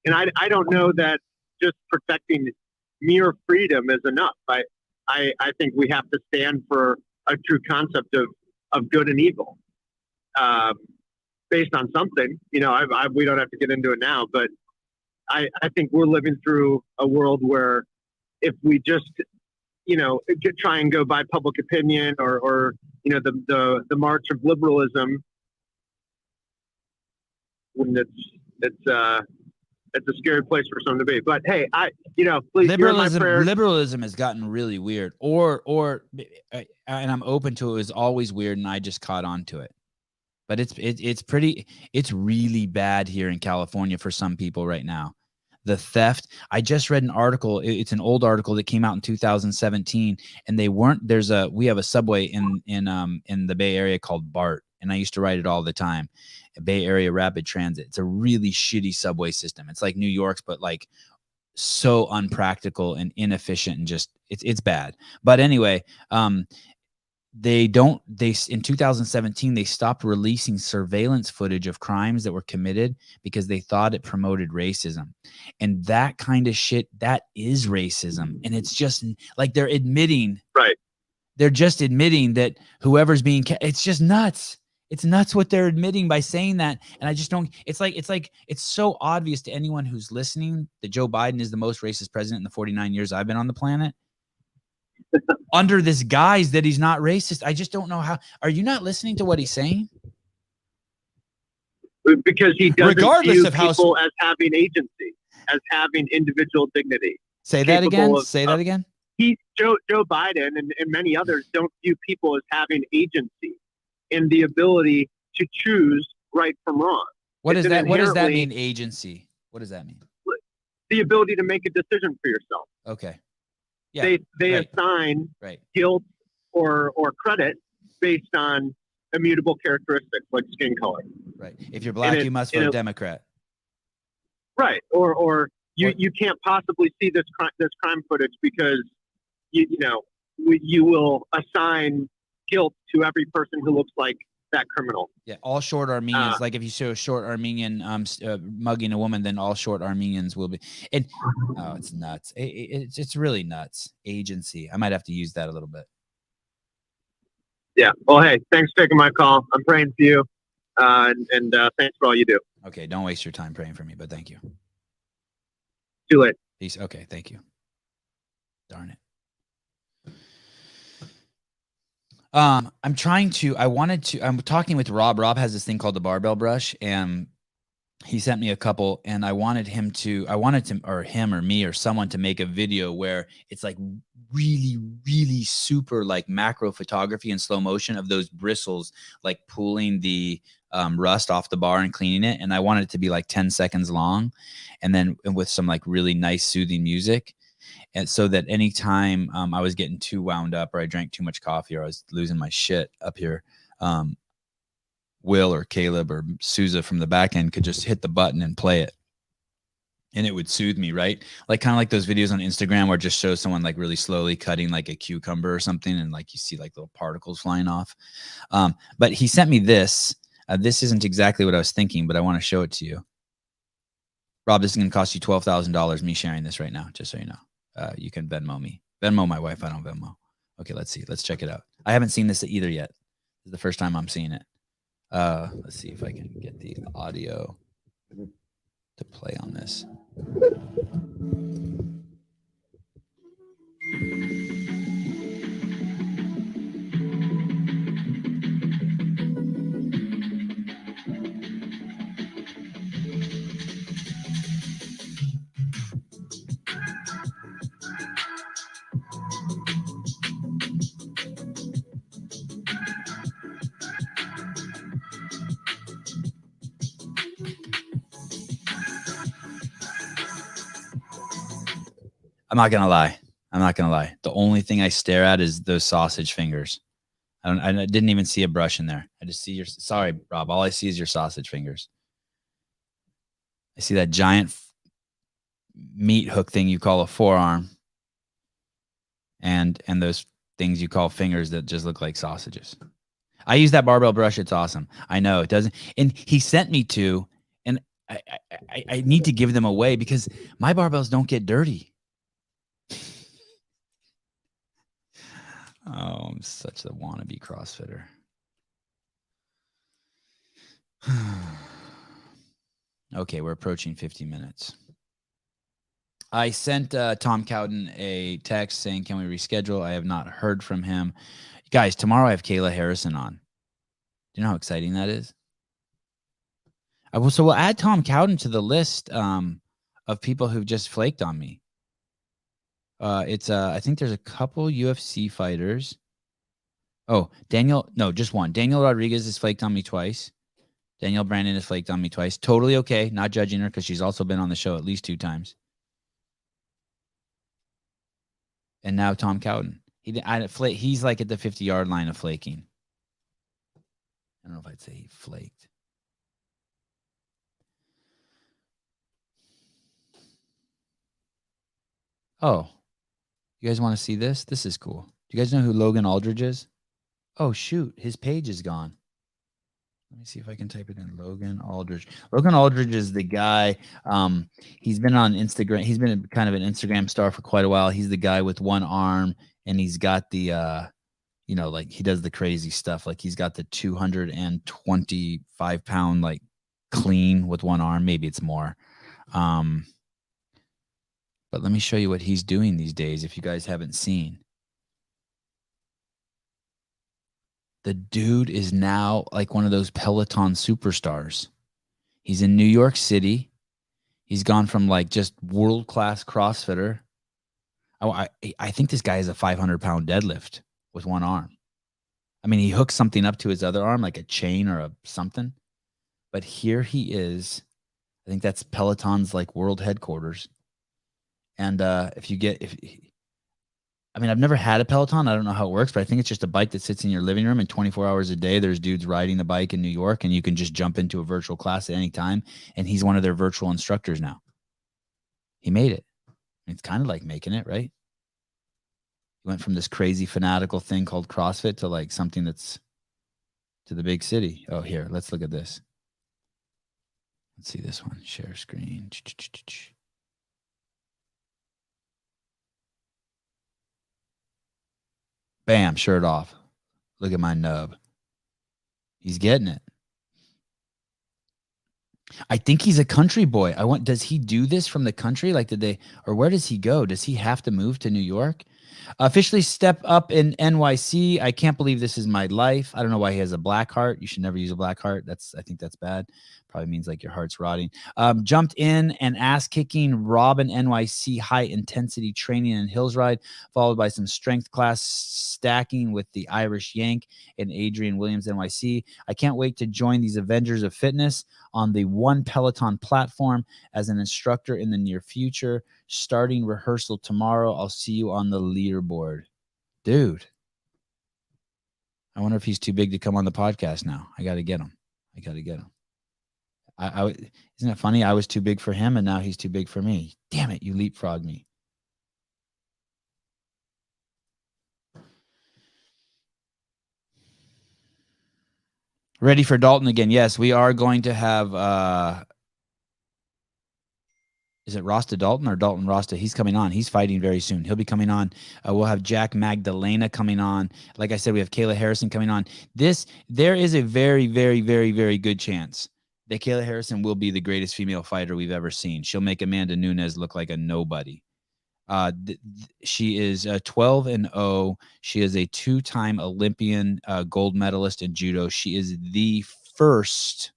And I don't know that just protecting mere freedom is enough. I think we have to stand for a true concept of good and evil, based on something. We don't have to get into it now, but I think we're living through a world where if we just, try and go by public opinion or the march of liberalism, when it's a scary place for some to be. But hey, please, liberalism has gotten really weird, or and I'm open to it. It was always weird, and I just caught on to it. But it's really bad here in California for some people right now. The theft. I just read an article. It's an old article that came out in 2017, and we have a subway in the Bay Area called BART, and I used to ride it all the time. Bay Area Rapid Transit. It's a really shitty subway system. It's like New York's, but like so unpractical and inefficient, and just it's bad. But anyway, in 2017 they stopped releasing surveillance footage of crimes that were committed because they thought it promoted racism. And that kind of shit, that is racism. And it's just like they're admitting, right. They're just admitting that whoever's being it's just nuts. It's nuts what they're admitting by saying that. And I just don't, it's so obvious to anyone who's listening that Joe Biden is the most racist president in the 49 years I've been on the planet. Under this guise that he's not racist. I just don't know how. Are you not listening to what he's saying? Because he doesn't regardless view of how people as having agency, as having individual dignity. Say that again. Say that again. Joe Biden and many others don't view people as having agency and the ability to choose right from wrong. What does that mean? Agency. What does that mean? The ability to make a decision for yourself. Okay. Yeah. They assign guilt or credit based on immutable characteristics like skin color. Right. If you're black, you must vote Democrat. Right. Or you can't possibly see this crime footage because you will assign guilt to every person who looks like that criminal. Yeah, all short Armenians. Like if you show a short Armenian mugging a woman, then all short Armenians will be. And it's nuts. It's really nuts. Agency. I might have to use that a little bit. Yeah. Well, hey, thanks for taking my call. I'm praying for you, and thanks for all you do. Okay, don't waste your time praying for me, but thank you. Too late. Peace. Okay, thank you. Darn it. I'm talking with Rob. Rob has this thing called the barbell brush, and he sent me a couple, and I wanted him or him or me or someone to make a video where it's like really, really super like macro photography in slow motion of those bristles, like pulling the rust off the bar and cleaning it. And I wanted it to be like 10 seconds long, and then with some like really nice soothing music. And so that anytime I was getting too wound up or I drank too much coffee or I was losing my shit up here, Will or Caleb or Souza from the back end could just hit the button and play it. And it would soothe me, right? Like kind of like those videos on Instagram where it just shows someone like really slowly cutting like a cucumber or something. And like you see like little particles flying off. But he sent me this. This isn't exactly what I was thinking, but I want to show it to you. Rob, this is going to cost you $12,000, me sharing this right now, just so you know. You can Venmo me. Venmo my wife. I don't Venmo. Okay, let's see. Let's check it out. I haven't seen this either yet. This is the first time I'm seeing it. Let's see if I can get the audio to play on this. I'm not gonna lie. The only thing I stare at is those sausage fingers. I didn't even see a brush in there. I just see sorry, Rob. All I see is your sausage fingers. I see that giant meat hook thing you call a forearm. and those things you call fingers that just look like sausages. I use that barbell brush. It's awesome. I know it doesn't. And he sent me to, and I need to give them away because my barbells don't get dirty. Oh, I'm such a wannabe CrossFitter. Okay, we're approaching 50 minutes. I sent Tom Cowden a text saying, can we reschedule? I have not heard from him. Guys, tomorrow I have Kayla Harrison on. Do you know how exciting that is? So we'll add Tom Cowden to the list of people who've just flaked on me. I think there's a couple UFC fighters. Oh, just one. Daniel Rodriguez has flaked on me twice. Danielle Brandon has flaked on me twice. Totally okay. Not judging her because she's also been on the show at least 2 times. And now Tom Cowden. He's like at the 50-yard line of flaking. I don't know if I'd say he flaked. Oh, you guys want to see this? This is cool. Do you guys know who Logan Aldridge is? Oh, shoot. His page is gone. Let me see if I can type it in. Logan Aldridge. Logan Aldridge is the guy. He's been on Instagram. He's been kind of an Instagram star for quite a while. He's the guy with one arm, and he's got the, like he does the crazy stuff. Like he's got the 225-pound, like clean with one arm. Maybe it's more. But let me show you what he's doing these days if you guys haven't seen. The dude is now like one of those Peloton superstars. He's in New York City. He's gone from like just world-class CrossFitter. I think this guy has a 500-pound deadlift with one arm. I mean, he hooks something up to his other arm, like a chain or something. But here he is. I think that's Peloton's like world headquarters. And I've never had a Peloton. I don't know how it works, but I think it's just a bike that sits in your living room, and 24 hours a day, there's dudes riding the bike in New York, and you can just jump into a virtual class at any time. And he's one of their virtual instructors now. He made it. It's kind of like making it, right? He went from this crazy fanatical thing called CrossFit to like something that's to the big city. Oh, here, let's look at this. Let's see this one. Share screen. Bam, shirt off. Look at my nub. He's getting it. I think he's a country boy. Does he do this from the country? Like, where does he go? Does he have to move to New York? Officially step up in NYC. I can't believe this is my life. I don't know why he has a black heart. You should never use a black heart. I think that's bad. Probably means like your heart's rotting. Jumped in and ass kicking Robin NYC high intensity training in Hills Ride, followed by some strength class stacking with the Irish Yank and Adrian Williams NYC. I can't wait to join these Avengers of Fitness on the One Peloton platform as an instructor in the near future. Starting rehearsal tomorrow. I'll see you on the leaderboard. Dude, I wonder if he's too big to come on the podcast now. I got to get him. Isn't it funny? I was too big for him, and now he's too big for me. Damn it, you leapfrogged me. Ready for Dalton again. Yes, we are going to have is it Rasta Dalton or Dalton Rasta? He's coming on. He's fighting very soon. He'll be coming on. We'll have Jack Magdalena coming on. Like I said, we have Kayla Harrison coming on. There is a very, very, very, very good chance that Kayla Harrison will be the greatest female fighter we've ever seen. She'll make Amanda Nunes look like a nobody. She is 12-0. She is a 2-time Olympian gold medalist in judo. She is the first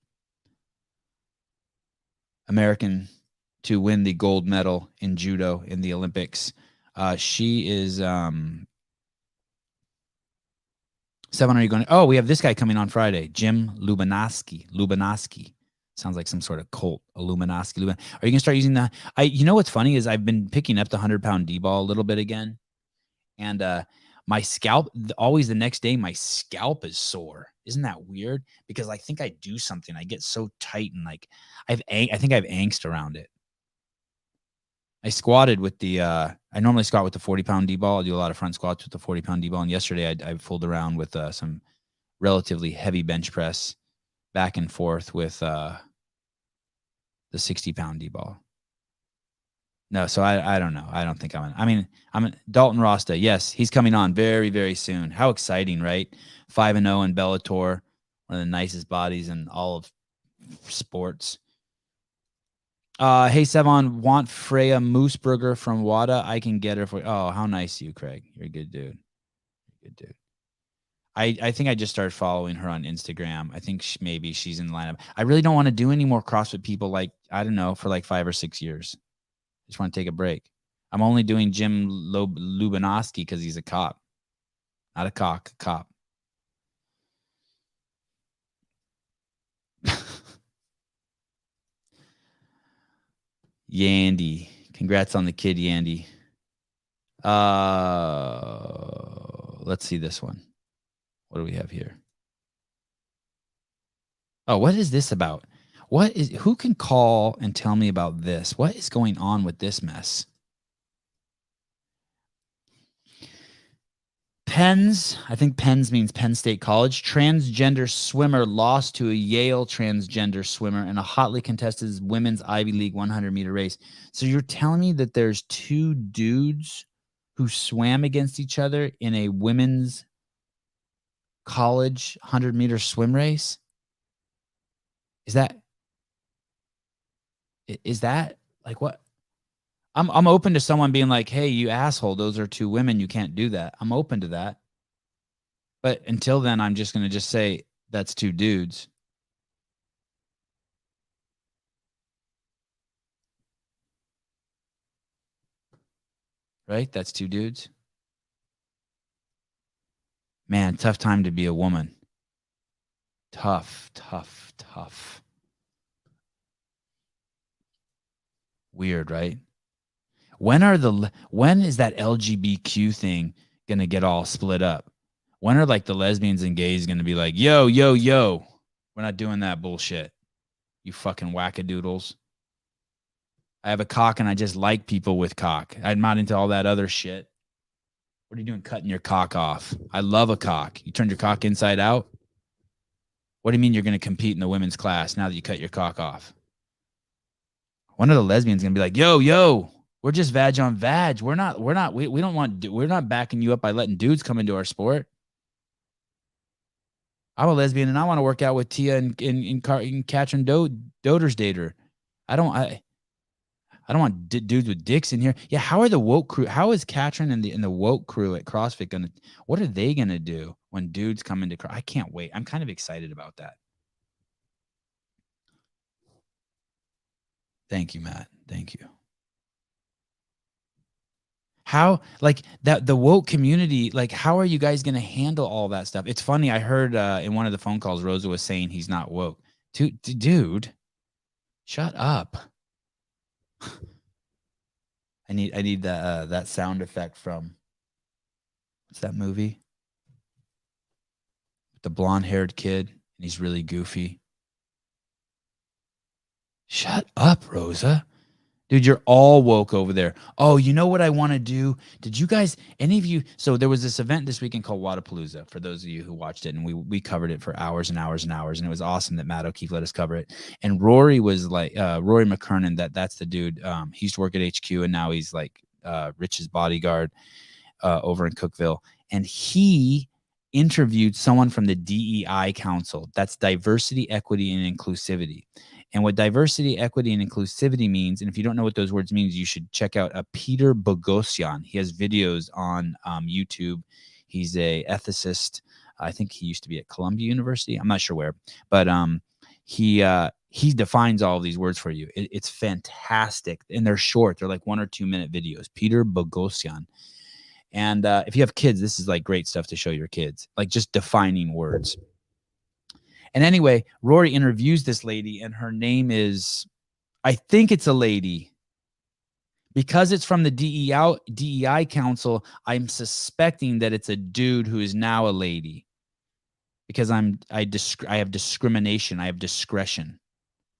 American to win the gold medal in judo in the Olympics. She is Sevan, are you going to? Oh, we have this guy coming on Friday, Jim Lubanaski. Sounds like some sort of cult. Illuminati. Are you going to start using the? You know what's funny is I've been picking up the 100-pound D-ball a little bit again, and my scalp. Always the next day, my scalp is sore. Isn't that weird? Because I think I do something. I get so tight and like I think I have angst around it. I squatted with the, I normally squat with the 40-pound D-ball. I do a lot of front squats with the 40-pound D-ball. And yesterday I fooled around with some relatively heavy bench press back and forth with the 60-pound D-ball. No, so I don't know. I don't think I'm Dalton Rasta. Yes, he's coming on very, very soon. How exciting, right? 5-0 in Bellator, one of the nicest bodies in all of sports. Hey Sevan, want Freya Moose Burger from Wada? I can get her for. Oh, how nice of you, Craig. You're a good dude. Good dude. I think I just started following her on Instagram. I think maybe she's in the lineup. I really don't want to do any more CrossFit people, like, I don't know, for like 5 or 6 years. Just want to take a break. I'm only doing Jim Lubanoski because he's a cop. Not a cock, a cop. Yandy. Congrats on the kid, Yandy. Let's see this one. What do we have here? Oh, what is this about? Who can call and tell me about this? What is going on with this mess? Penn's, I think Penn's means Penn State College. Transgender swimmer lost to a Yale transgender swimmer in a hotly contested women's Ivy League 100-meter race. So you're telling me that there's 2 dudes who swam against each other in a women's college 100-meter swim race? Is that like what? I'm open to someone being like, "Hey, you asshole, those are 2 women. You can't do that." I'm open to that. But until then, I'm just going to just say that's 2 dudes. Right? That's 2 dudes. Man, tough time to be a woman. Tough, tough, tough. Weird, right? When is that LGBTQ thing going to get all split up? When are like the lesbians and gays going to be like, yo, yo, yo, we're not doing that bullshit. You fucking wackadoodles. I have a cock and I just like people with cock. I'm not into all that other shit. What are you doing cutting your cock off? I love a cock. You turned your cock inside out? What do you mean you're going to compete in the women's class now that you cut your cock off? One of the lesbians going to be like, yo, yo, we're just vag on vag. We don't want, we're not backing you up by letting dudes come into our sport. I'm a lesbian and I want to work out with Tia and Katrin Doder's dater. I don't want dudes with dicks in here. Yeah, how are the woke crew? How is Katrin and the woke crew at CrossFit gonna? What are they gonna do when dudes come into? I can't wait. I'm kind of excited about that. Thank you, Matt. Thank you. How, like, that the woke community, like, how are you guys gonna handle all that stuff? It's funny. I heard in one of the phone calls, Rosa was saying he's not woke. Dude, shut up. I need that sound effect from, what's that movie? The blonde-haired kid, and he's really goofy. Shut up, Rosa. Dude, you're all woke over there. Oh, you know what I want to do? Did you guys, any of you, so there was this event this weekend called Wadapalooza, for those of you who watched it, and we covered it for hours and hours and hours, and it was awesome that Matt O'Keefe let us cover it. And Rory was like, Rory McKernan, that's the dude. He used to work at HQ, and now he's like Rich's bodyguard over in Cookville. And he interviewed someone from the DEI Council. That's diversity, equity, and inclusivity. And what diversity, equity, and inclusivity means, and if you don't know what those words means, you should check out Peter Bogosian. He has videos on YouTube. He's a ethicist. I think he used to be at Columbia University. I'm not sure where, but he defines all of these words for you. It's fantastic, and they're short. They're like 1 or 2 minute videos. Peter Bogosian. And if you have kids, this is like great stuff to show your kids, like just defining words. And anyway, Rory interviews this lady, and her name is, I think it's a lady. Because it's from the DEI Council, I'm suspecting that it's a dude who is now a lady. Because I have discrimination. I have discretion.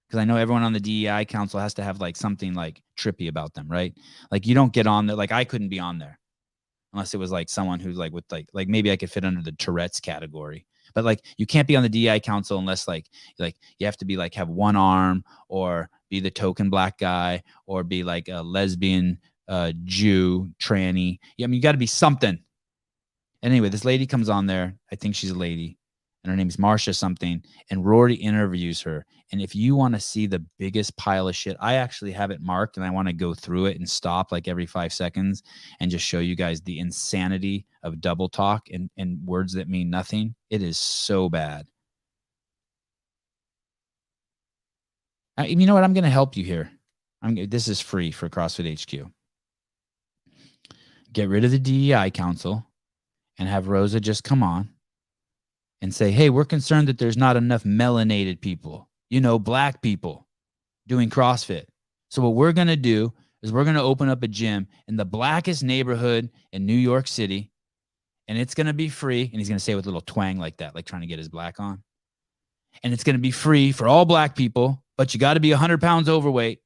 Because I know everyone on the DEI council has to have like something like trippy about them, right? Like you don't get on there. Like I couldn't be on there unless it was like someone who's like with like maybe I could fit under the Tourette's category. But like you can't be on the DEI council unless like you have to be like have one arm or be the token black guy or be like a lesbian, Jew, tranny. Yeah, I mean you got to be something. Anyway, this lady comes on there. I think she's a lady, and her name's Marsha something. And Rory interviews her. And if you want to see the biggest pile of shit, I actually have it marked, and I want to go through it and stop like every 5 seconds and just show you guys the insanity of double talk and words that mean nothing. It is so bad. You know what? I'm going to help you here. This is free for CrossFit HQ. Get rid of the DEI council and have Rosa just come on and say, hey, we're concerned that there's not enough melanated people, black people doing CrossFit. So what we're going to do is we're going to open up a gym in the blackest neighborhood in New York City, and it's going to be free. And he's going to say it with a little twang like that, like trying to get his black on. And it's going to be free for all black people, but you got to be 100 pounds overweight.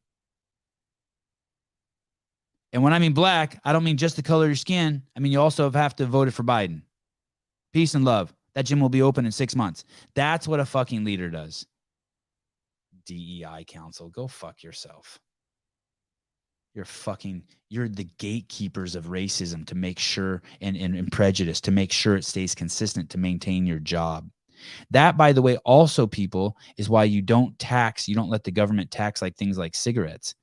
And when I mean black, I don't mean just the color of your skin. I mean, you also have to have voted for Biden. Peace and love. That gym will be open in 6 months. That's what a fucking leader does. DEI council, go fuck yourself. You're the gatekeepers of racism to make sure, and prejudice, to make sure it stays consistent, to maintain your job. That, by the way, also, people, is why you don't let the government tax like things like cigarettes.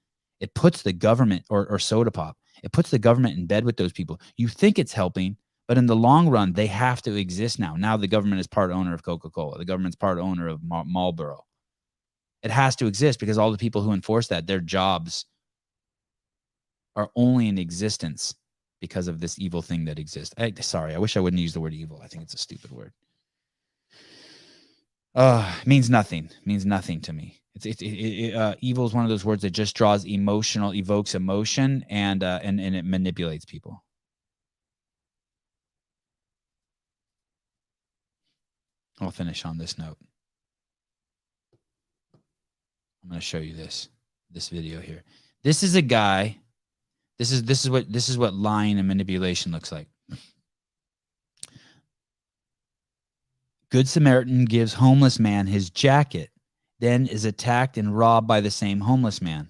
It puts the government, or soda pop, it puts the government in bed with those people. You think it's helping, but in the long run, they have to exist now. Now the government is part owner of Coca-Cola. The government's part owner of Marlboro. It has to exist because all the people who enforce that, their jobs are only in existence because of this evil thing that exists. Sorry, I wish I wouldn't use the word evil. I think it's a stupid word. Means nothing. Means nothing to me. Evil is one of those words that just evokes emotion, and it manipulates people. I'll finish on this note. I'm going to show you this video here. This is a guy. This is what lying and manipulation looks like. Good Samaritan gives homeless man his jacket, then is attacked and robbed by the same homeless man.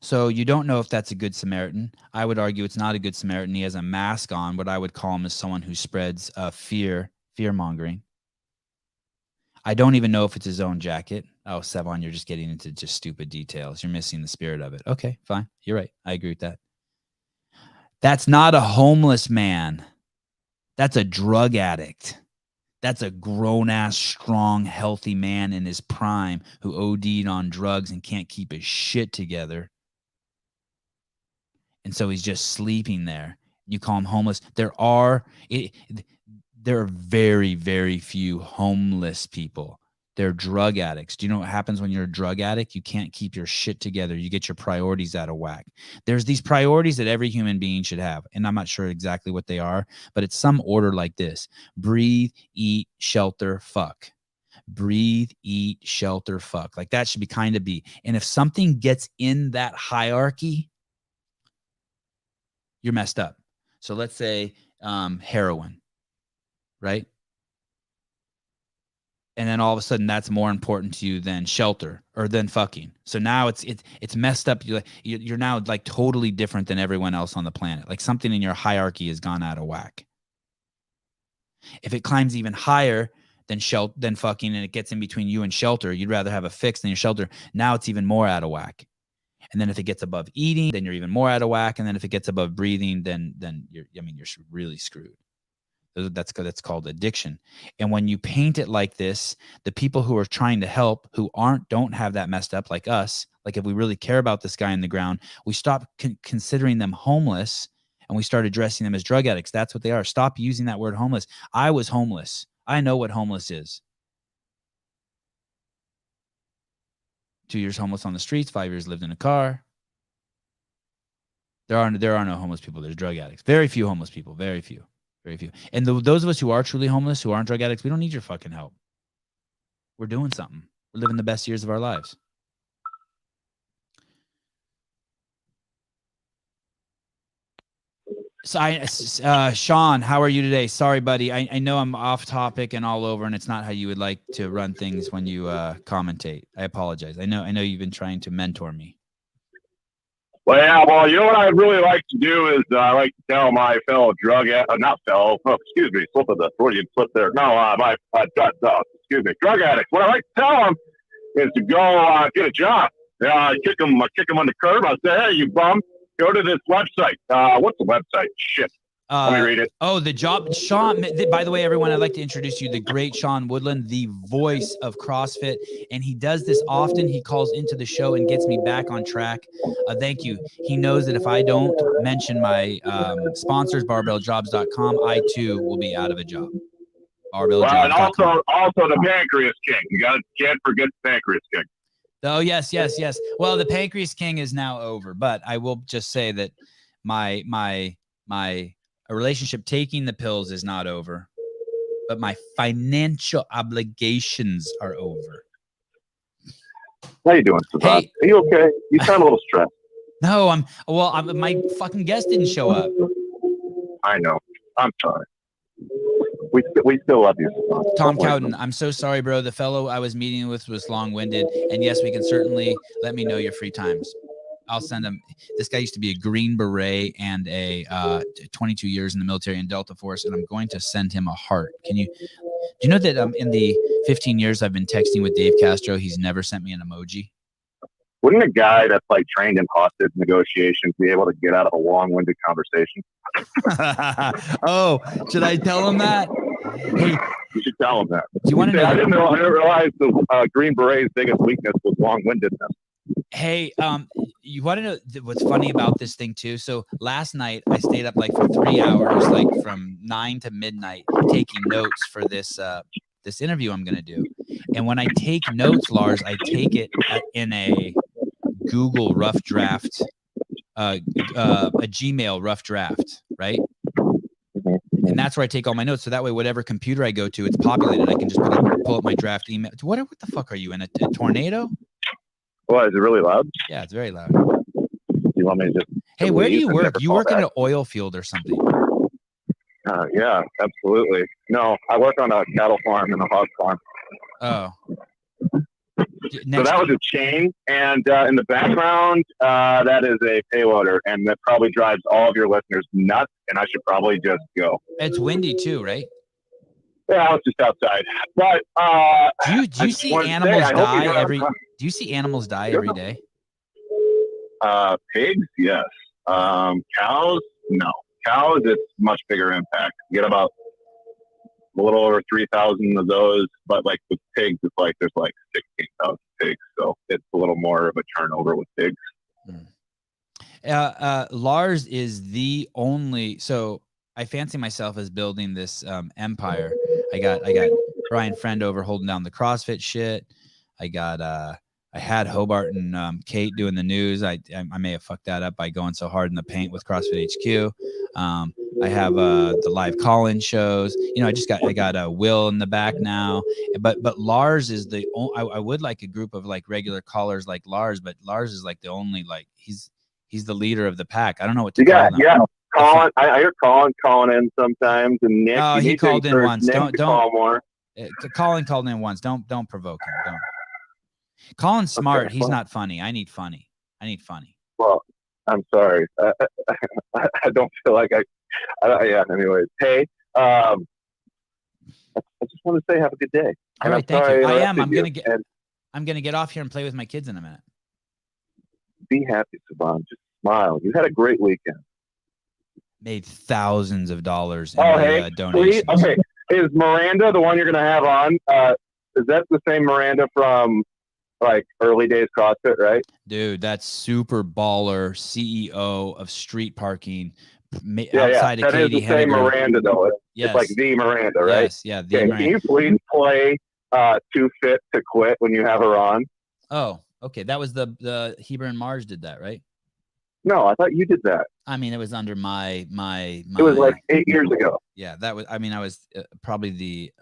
So you don't know if that's a good Samaritan. I would argue it's not a good Samaritan. He has a mask on. What I would call him is someone who spreads fear-mongering. I don't even know if it's his own jacket. Oh, Sevan, you're just getting into just stupid details. You're missing the spirit of it. Okay, fine. You're right. I agree with that. That's not a homeless man. That's a drug addict. That's a grown-ass, strong, healthy man in his prime who OD'd on drugs and can't keep his shit together. And so he's just sleeping there. You call him homeless. There are very, very few homeless people. They're drug addicts. Do you know what happens when you're a drug addict? You can't keep your shit together. You get your priorities out of whack. There's these priorities that every human being should have, and I'm not sure exactly what they are, but it's some order like this: breathe, eat, shelter, fuck. Breathe, eat, shelter, fuck. Like that should be kind of be. And if something gets in that hierarchy, you're messed up. So let's say heroin, right? And then all of a sudden that's more important to you than shelter or than fucking. So now it's messed up. You're now like totally different than everyone else on the planet. Like something in your hierarchy has gone out of whack. If it climbs even higher than fucking, and it gets in between you and shelter, you'd rather have a fix than your shelter. Now it's even more out of whack. And then if it gets above eating, then you're even more out of whack. And then if it gets above breathing, then you're really screwed. That's called addiction. And when you paint it like this, the people who are trying to help, who don't have that messed up like us, like if we really care about this guy in the ground, we stop considering them homeless and we start addressing them as drug addicts. That's what they are. Stop using that word homeless. I was homeless. I know what homeless is. 2 years homeless on the streets, 5 years lived in a car. There are no homeless people. There's drug addicts. Very few homeless people. Very few. Very few. And those of us who are truly homeless, who aren't drug addicts, we don't need your fucking help. We're doing something. We're living the best years of our lives. So Sean, how are you today? Sorry, buddy. I know I'm off topic and all over, and it's not how you would like to run things when you commentate. I apologize. I know you've been trying to mentor me. Well, yeah. Well, you know what I really like to do is I like to tell my fellow drug excuse me, slip of the Freudian slip there. No, drug addicts. What I like to tell them is to go get a job. Kick them on the curb. I say, hey, you bum. Go to this website. What's the website? Shit. Let me read it. Oh, the job. Sean, by the way, everyone, I'd like to introduce you, the great Sean Woodland, the voice of CrossFit. And he does this often. He calls into the show and gets me back on track. Thank you. He knows that if I don't mention my sponsors, barbelljobs.com, I too will be out of a job. Barbelljobs.com. And also the Pancreas King. Can't forget the Pancreas King. Oh, yes. Well, the Pancreas King is now over, but I will just say that my relationship taking the pills is not over, but my financial obligations are over. How you doing, Sevan? Hey, are you okay? You sound a little stressed. No, my fucking guest didn't show up. I know. I'm sorry. We still love you, Sevan. Tom Cowden, I'm so sorry, bro. The fellow I was meeting with was long-winded, and yes, we can certainly let me know your free times. I'll send him. This guy used to be a Green Beret and a 22 years in the military in Delta Force, and I'm going to send him a heart. Do you know that in the 15 years I've been texting with Dave Castro, he's never sent me an emoji? Wouldn't a guy that's like trained in hostage negotiations be able to get out of a long-winded conversation? Oh, should I tell him that? Hey, you should tell him that. Do you want to know? I didn't realize the Green Beret's biggest weakness was long-windedness. Hey, you want to know what's funny about this thing too? So last night I stayed up like for 3 hours, like from 9 to midnight, taking notes for this this interview I'm gonna do. And when I take notes, Lars, I take it in a Google rough draft, a Gmail rough draft, right? And that's where I take all my notes. So that way, whatever computer I go to, it's populated. I can just pull up my draft email. What the fuck are you in? A tornado? What, is it really loud? Yeah, it's very loud. You want me to just... Hey, where do you work? You work in an oil field or something? Yeah, absolutely. No, I work on a cattle farm and a hog farm. Oh. So that was a chain, and in the background, that is a payloader, and that probably drives all of your listeners nuts, and I should probably just go. It's windy too, right? Yeah, I was just outside. But do you see animals die every? Do you see animals die every day? Pigs, yes. Cows, no. Cows, it's much bigger impact. You get about a little over 3,000 of those, but like with pigs, it's like there's like 16,000 pigs, so it's a little more of a turnover with pigs. Lars is the only. So I fancy myself as building this empire. I got Brian Friend over holding down the CrossFit shit. I had Hobart and Kate doing the news. I may have fucked that up by going so hard in the paint with CrossFit HQ. I have the live call-in shows. You know, I got Will in the back now. But Lars is the only. I would like a group of like regular callers like Lars, but Lars is like the only like he's the leader of the pack. I don't know what to call them. Yeah. Colin, I hear Colin calling in sometimes, and Nick. Oh, he called in once. Don't call more. Colin called in once. Don't provoke him. Don't. Colin's smart. Okay. He's not funny. I need funny. Well, I'm sorry. I don't feel like yeah. Anyways, hey, I just want to say have a good day. All right, thank you. I am. I'm gonna get off here and play with my kids in a minute. Be happy, Sevan. Just smile. You had a great weekend. Made thousands of dollars in donations. Please? Okay, is Miranda the one you're gonna have on? Is that the same Miranda from like early days CrossFit, right? Dude, that's super baller CEO of street parking outside of Katie Henniger. That is the same Miranda though. It's like the Miranda, right? Yes, yeah. The Miranda. Can you please play Too Fit to Quit when you have her on? Oh, okay. That was the Heber and Mars did that, right? No, I thought you did that. I mean, it was under my. It was like 8 years ago. Yeah, that was. I mean, I was probably the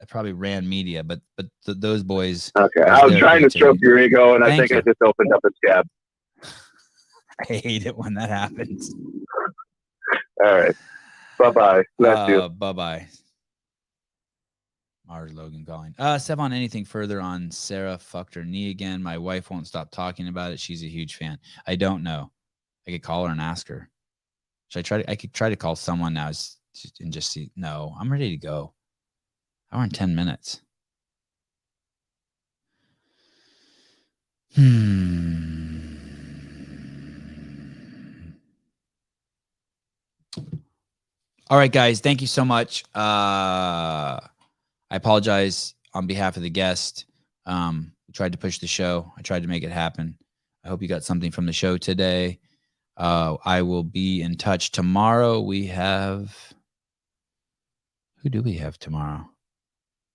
I probably ran media, but those boys. Okay, those I was their trying to stroke creativity. your ego, and I Thank think I you. just opened up a scab. I hate it when that happens. All right. Bye-bye. Bless you. Bye-bye. Mars Logan calling. Sevan, anything further on Sarah fucked her knee again? My wife won't stop talking about it. She's a huge fan. I don't know. I could call her and ask her. Should I try to? I could try to call someone now and just see. No, I'm ready to go. Hour and 10 minutes. All right, guys. Thank you so much. I apologize on behalf of the guest. We tried to push the show. I tried to make it happen. I hope you got something from the show today. I will be in touch tomorrow. We have, who do we have tomorrow?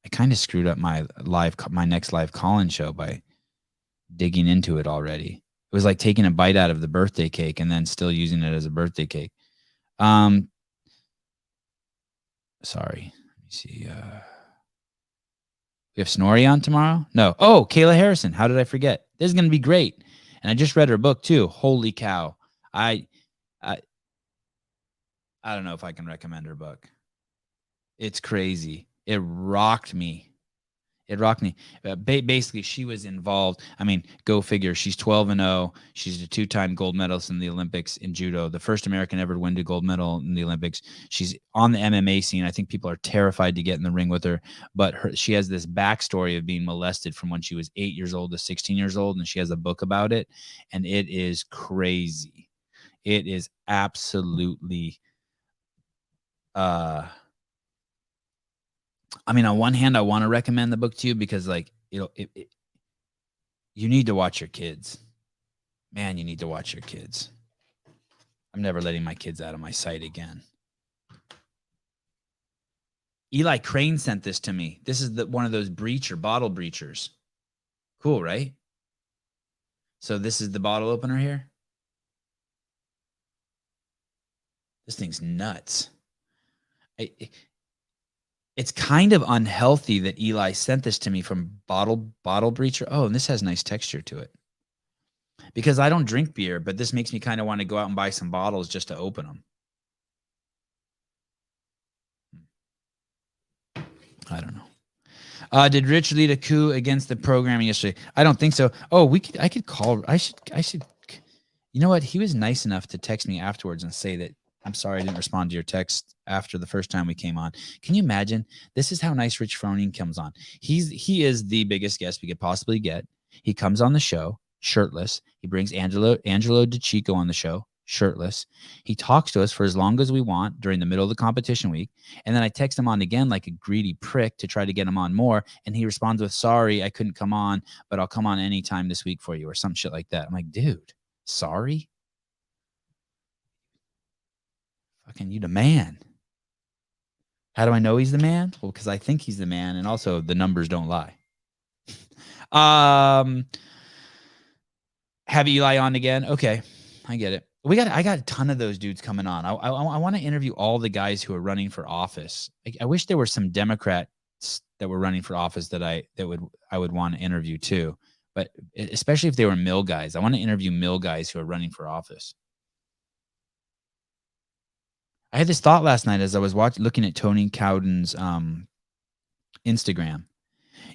I kind of screwed up my next live call-in show by digging into it already. It was like taking a bite out of the birthday cake and then still using it as a birthday cake. Sorry. Let me see. We have Snorri on tomorrow? No. Oh, Kayla Harrison. How did I forget? This is going to be great. And I just read her book too. Holy cow. I don't know if I can recommend her book. It's crazy. It rocked me. It rocked me. Basically, she was involved. I mean, go figure. She's 12-0. She's a 2-time gold medalist in the Olympics in judo, the first American ever to win a gold medal in the Olympics. She's on the MMA scene. I think people are terrified to get in the ring with her, but she has this backstory of being molested from when she was 8 years old to 16 years old, and she has a book about it, and it is crazy. It is absolutely I mean, on one hand, I want to recommend the book to you because, like, you need to watch your kids. Man, you need to watch your kids. I'm never letting my kids out of my sight again. Eli Crane sent this to me. This is one of those bottle breachers. Cool, right? So this is the bottle opener here. This thing's nuts. It's kind of unhealthy that Eli sent this to me from bottle breacher. Oh, and this has nice texture to it. Because I don't drink beer, but this makes me kind of want to go out and buy some bottles just to open them. I don't know. Did Rich lead a coup against the programming yesterday? I don't think so. Oh, I should. You know what? He was nice enough to text me afterwards and say that, I'm sorry I didn't respond to your text after the first time we came on. Can you imagine? This is how nice Rich Froning comes on. He is the biggest guest we could possibly get. He comes on the show shirtless. He brings Angelo DeChico on the show shirtless. He talks to us for as long as we want during the middle of the competition week. And then I text him on again like a greedy prick to try to get him on more. And he responds with, sorry, I couldn't come on, but I'll come on anytime this week for you, or some shit like that. I'm like, dude, sorry? Fucking you the man. How do I know he's the man? Well, because I think he's the man, and also the numbers don't lie. Have Eli on again? Okay, I get it. I got a ton of those dudes coming on. I want to interview all the guys who are running for office. I wish there were some Democrats that were running for office that I would want to interview too. But especially if they were mill guys, I want to interview mill guys who are running for office. I had this thought last night as I was looking at Tony Cowden's Instagram.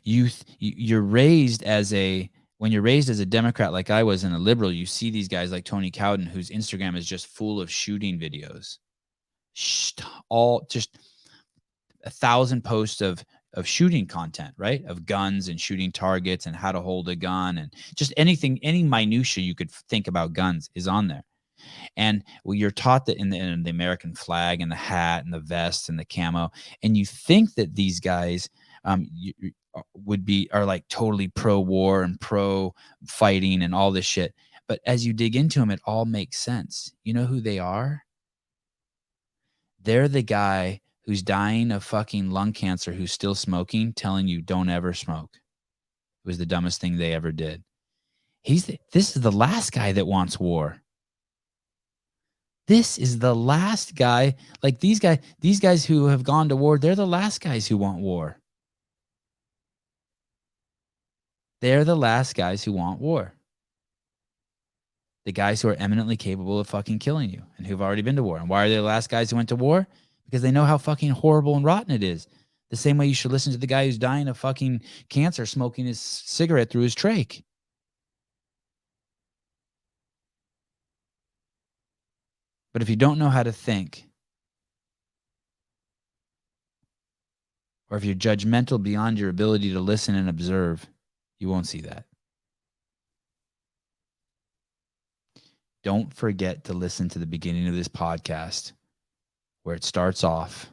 You're raised when you're raised as a Democrat like I was and a liberal, you see these guys like Tony Cowden, whose Instagram is just full of shooting videos. All just 1,000 posts of shooting content, right? Of guns and shooting targets and how to hold a gun and just anything, any minutia you could think about guns is on there. And you're taught that in the American flag and the hat and the vest and the camo, and you think that these guys are like totally pro-war and pro-fighting and all this shit. But as you dig into them, it all makes sense. You know who they are? They're the guy who's dying of fucking lung cancer, who's still smoking, telling you don't ever smoke. It was the dumbest thing they ever did. This is the last guy that wants war. This is the last guy. Like these guys who have gone to war, they're the last guys who want war. They're the last guys who want war. The guys who are eminently capable of fucking killing you and who've already been to war. And why are they the last guys who went to war? Because they know how fucking horrible and rotten it is. The same way you should listen to the guy who's dying of fucking cancer smoking his cigarette through his trach. But if you don't know how to think, or if you're judgmental beyond your ability to listen and observe, you won't see that. Don't forget to listen to the beginning of this podcast where it starts off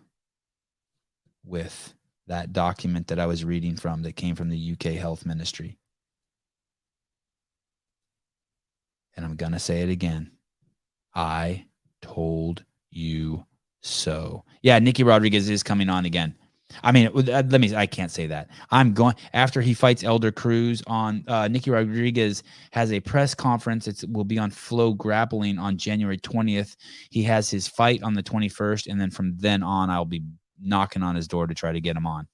with that document that I was reading from that came from the UK Health Ministry. And I'm going to say it again. I told you so. Yeah, Nicky Rodriguez is coming on again. I mean, I can't say that. I'm going, after he fights Elder Cruz on, Nicky Rodriguez has a press conference. It will be on Flow Grappling on January 20th. He has his fight on the 21st. And then from then on, I'll be knocking on his door to try to get him on.